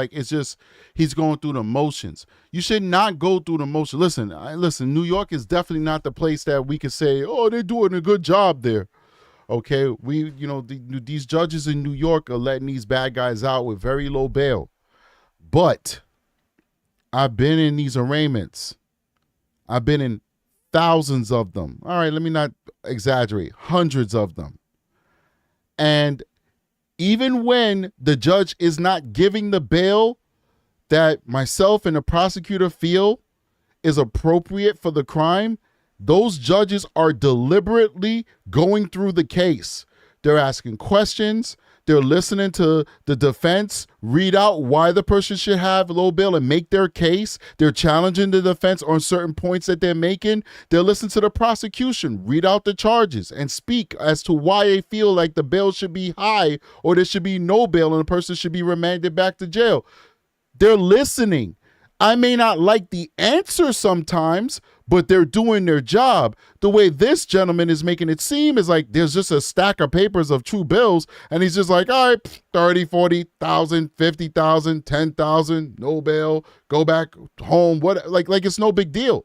B: he's going through the motions. You should not go through the motion. Listen, New York is definitely not the place that we could say, oh, they're doing a good job there. Okay, these judges in New York are letting these bad guys out with very low bail. But I've been in these arraignments. I've been in thousands of them. All right, let me not exaggerate. Hundreds of them. And even when the judge is not giving the bail that myself and the prosecutor feel is appropriate for the crime, those judges are deliberately going through the case. They're asking questions. They're listening to the defense read out why the person should have low bail and make their case. They're challenging the defense on certain points that they're making. They'll listen to the prosecution read out the charges and speak as to why they feel like the bail should be high or there should be no bail and the person should be remanded back to jail. They're listening. I may not like the answer sometimes, but they're doing their job. The way this gentleman is making it seem is like there's just a stack of papers of true bills, and he's just like, all right, 30, 40,000, 50,000, 10,000, no bail, go back home. What? Like it's no big deal.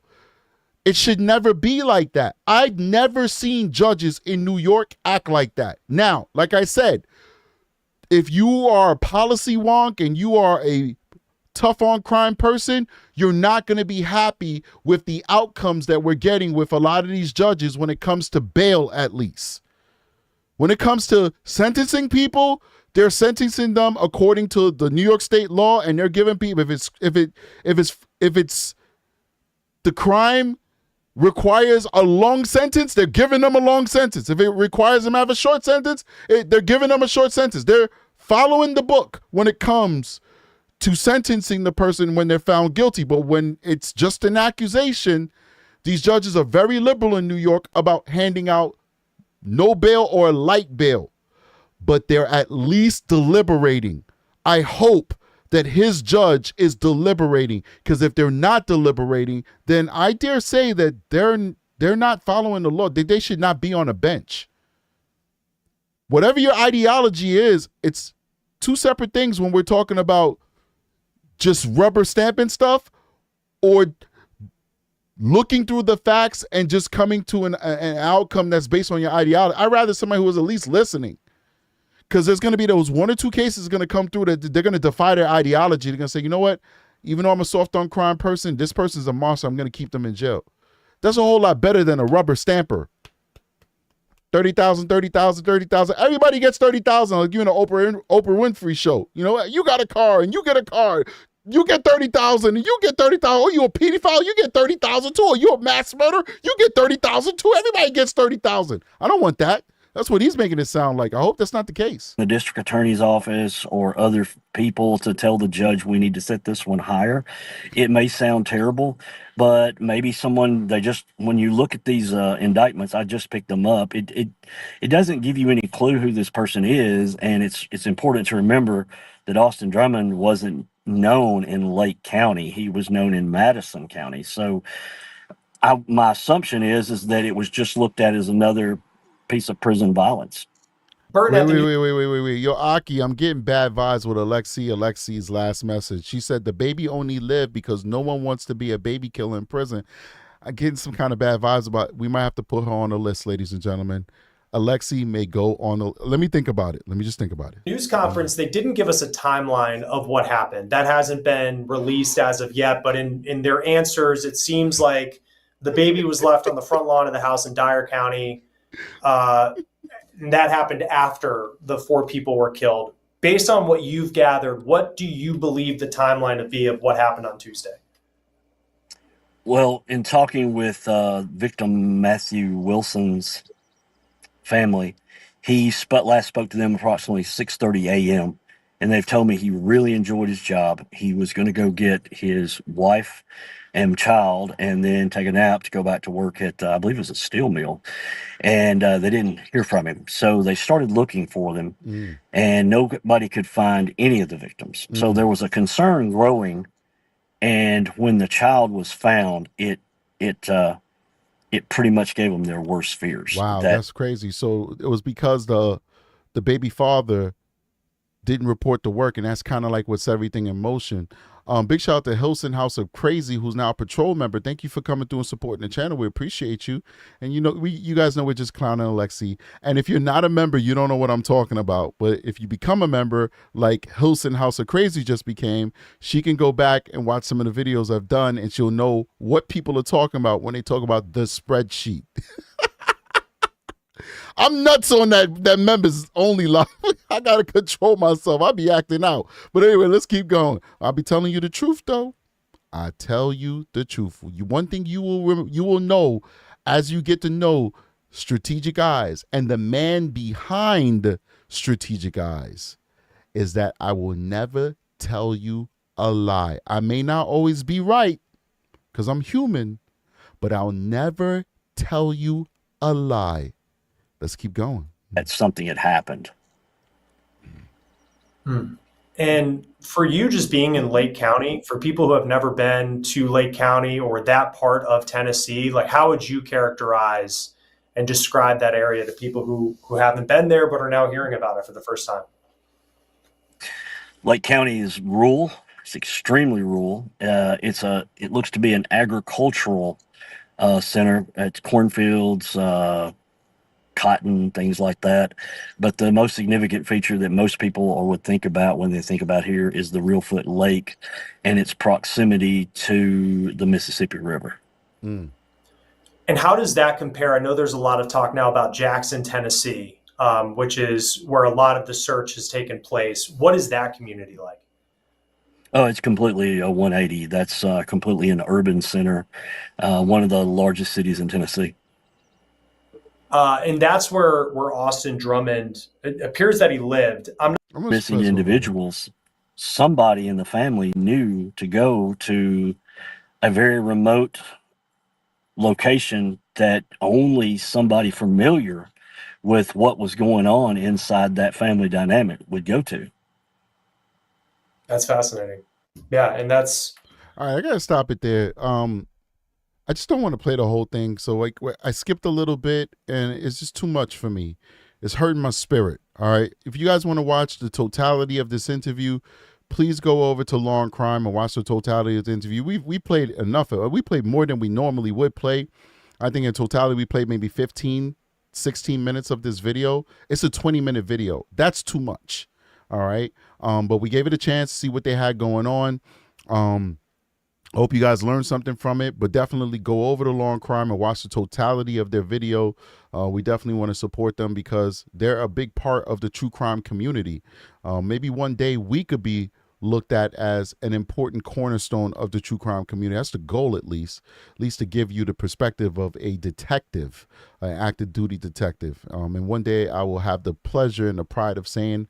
B: It should never be like that. I've never seen judges in New York act like that. Now, like I said, if you are a policy wonk and you are a tough on crime person, you're not going to be happy with the outcomes that we're getting with a lot of these judges when it comes to bail, at least. When it comes to sentencing people, they're sentencing them according to the New York state law, and they're giving people, if it's the crime requires a long sentence, they're giving them a long sentence. If it requires them to have a short sentence, they're giving them a short sentence. They're following the book when it comes to sentencing the person when they're found guilty. But when it's just an accusation, these judges are very liberal in New York about handing out no bail or light bail. But they're at least deliberating. I hope that his judge is deliberating, because if they're not deliberating, then I dare say that they're not following the law. They should not be on a bench. Whatever your ideology is, it's two separate things when we're talking about just rubber stamping stuff or looking through the facts and just coming to an outcome that's based on your ideology. I'd rather somebody who was at least listening, because there's going to be those one or two cases going to come through that they're going to defy their ideology. They're going to say, you know what, even though I'm a soft on crime person, this person's a monster, I'm going to keep them in jail. That's a whole lot better than a rubber stamper. 30,000, 30,000, 30,000. Everybody gets 30,000. Like you in an Oprah Winfrey show. You know what? You got a car and you get a car. You get 30,000 and you get 30,000. Oh, you a pedophile? You get 30,000 too. Or you a mass murderer? You get 30,000 too. Everybody gets 30,000. I don't want that. That's what he's making it sound like. I hope that's not the case.
M: The district attorney's office or other people to tell the judge we need to set this one higher. It may sound terrible, but maybe someone, when you look at these indictments, I just picked them up. It doesn't give you any clue who this person is, and it's important to remember that Austin Drummond wasn't known in Lake County. He was known in Madison County. So my assumption is that it was just looked at as another piece of prison violence.
B: Wait. Yo, Aki, I'm getting bad vibes with Alexi's last message. She said the baby only lived because no one wants to be a baby killer in prison. I'm getting some kind of bad vibes about, we might have to put her on the list, ladies and gentlemen. Alexi may go on the, let me think about it. Let me just think about it.
L: News conference, they didn't give us a timeline of what happened. That hasn't been released as of yet, but in their answers, it seems like the baby was left on the front lawn of the house in Dyer County. And that happened after the 4 people were killed. Based on what you've gathered, what do you believe the timeline to be of what happened on Tuesday?
M: Well, in talking with victim Matthew Wilson's family, he last spoke to them approximately 6:30 a.m. and they've told me he really enjoyed his job. He was going to go get his wife and child and then take a nap to go back to work at, I believe it was a steel mill, and they didn't hear from him. So they started looking for them, and nobody could find any of the victims. So there was a concern growing, and when the child was found, it pretty much gave them their worst fears.
B: Wow, that's crazy. So it was because the baby father didn't report to work, and that's kind of like what set everything in motion. Big shout out to Hilson House of Crazy, who's now a patrol member. Thank you for coming through and supporting the channel. We appreciate you. And you guys know we're just clowning Alexi. And if you're not a member, you don't know what I'm talking about. But if you become a member, like Hilson House of Crazy just became, she can go back and watch some of the videos I've done, and she'll know what people are talking about when they talk about the spreadsheet. I'm nuts on that members only life. I gotta control myself. I'll be acting out. But anyway, let's keep going. I'll be telling you the truth, though. I tell you the truth. One thing you will know as you get to know Strategic Eyes and the man behind Strategic Eyes is that I will never tell you a lie. I may not always be right because I'm human, but I'll never tell you a lie. Let's keep going.
M: That something had happened.
L: And for you just being in Lake County, for people who have never been to Lake County or that part of Tennessee, like how would you characterize and describe that area to people who haven't been there but are now hearing about it for the first time?
M: Lake County is rural. It's extremely rural. It looks to be an agricultural center. It's cornfields, cotton, things like that. But the most significant feature that most people would think about when they think about here is the Reelfoot Lake and its proximity to the Mississippi River.
L: And how does that compare? I know there's a lot of talk now about Jackson, Tennessee, which is where a lot of the search has taken place. What is that community like?
M: Oh, it's completely a 180. That's completely an urban center, one of the largest cities in Tennessee.
L: And that's where Austin Drummond, it appears that he lived.
M: Missing individuals. Somebody in the family knew to go to a very remote location that only somebody familiar with what was going on inside that family dynamic would go to.
L: That's fascinating. Yeah, and that's...
B: All right, I got to stop it there. I just don't want to play the whole thing. So like I skipped a little bit and it's just too much for me. It's hurting my spirit. All right. If you guys want to watch the totality of this interview, please go over to Law and Crime and watch the totality of the interview. We played enough of it. We played more than we normally would play. I think in totality we played maybe 15, 16 minutes of this video. It's a 20-minute video. That's too much. All right. But we gave it a chance to see what they had going on. I hope you guys learned something from it, but definitely go over to Law and Crime and watch the totality of their video. We definitely want to support them because they're a big part of the true crime community. Maybe one day we could be looked at as an important cornerstone of the true crime community. That's the goal, at least to give you the perspective of a detective, an active duty detective. And one day I will have the pleasure and the pride of saying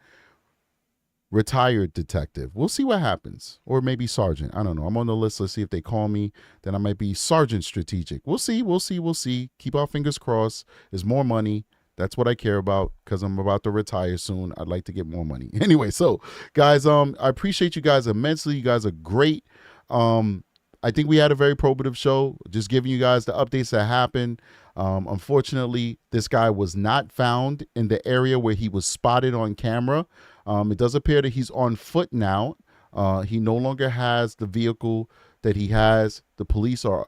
B: retired detective. We'll see what happens. Or maybe sergeant. I don't know. I'm on the list. Let's see if they call me. Then I might be Sergeant Strategic. We'll see. Keep our fingers crossed. There's more money. That's what I care about because I'm about to retire soon. I'd like to get more money. Anyway, so guys, I appreciate you guys immensely. You guys are great. I think we had a very probative show, just giving you guys the updates that happened. Unfortunately, this guy was not found in the area where he was spotted on camera. It does appear that he's on foot now. He no longer has the vehicle that he has. The police are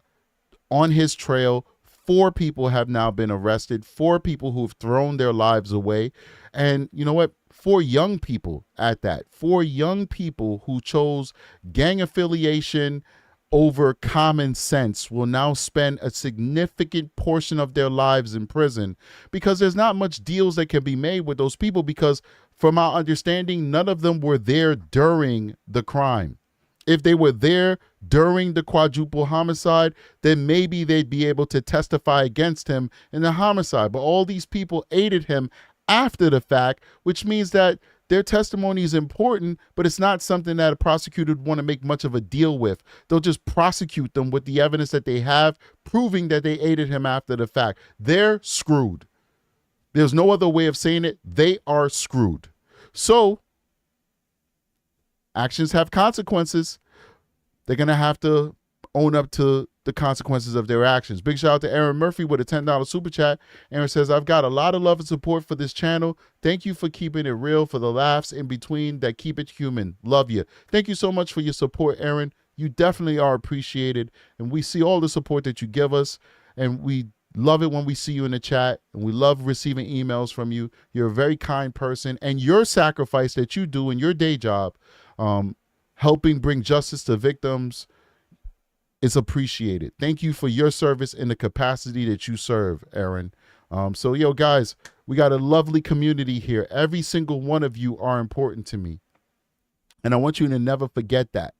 B: on his trail. 4 people have now been arrested. 4 people who've thrown their lives away. And you know what? 4 young people at that. 4 young people who chose gang affiliation over common sense will now spend a significant portion of their lives in prison because there's not much deals that can be made with those people because from our understanding, none of them were there during the crime. If they were there during the quadruple homicide, then maybe they'd be able to testify against him in the homicide. But all these people aided him after the fact, which means that their testimony is important, but it's not something that a prosecutor would want to make much of a deal with. They'll just prosecute them with the evidence that they have, proving that they aided him after the fact. They're screwed. There's no other way of saying it. They are screwed. So, actions have consequences. They're going to have to own up to the consequences of their actions. Big shout out to Aaron Murphy with a $10 super chat. Aaron says, I've got a lot of love and support for this channel. Thank you for keeping it real, for the laughs in between that keep it human. Love you. Thank you so much for your support, Aaron. You definitely are appreciated. And we see all the support that you give us. And we love it when we see you in the chat. And we love receiving emails from you. You're a very kind person. And your sacrifice that you do in your day job, helping bring justice to victims, is appreciated. Thank you for your service in the capacity that you serve, Aaron. So, yo, guys, we got a lovely community here. Every single one of you are important to me. And I want you to never forget that.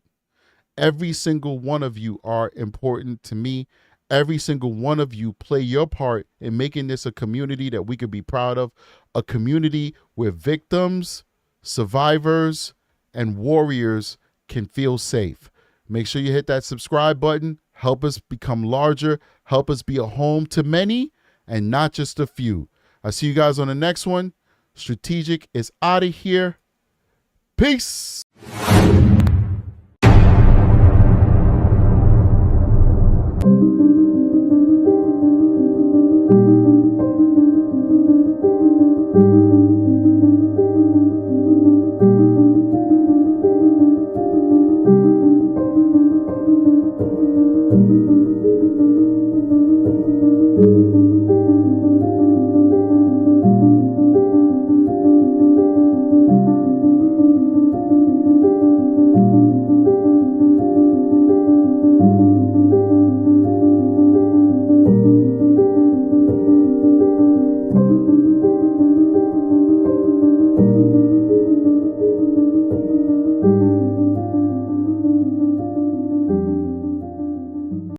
B: Every single one of you are important to me. Every single one of you play your part in making this a community that we could be proud of, a community where victims, survivors, and warriors can feel safe. Make sure you hit that subscribe button. Help us become larger. Help us be a home to many and not just a few. I'll see you guys on the next one. Strategic is out of here. Peace.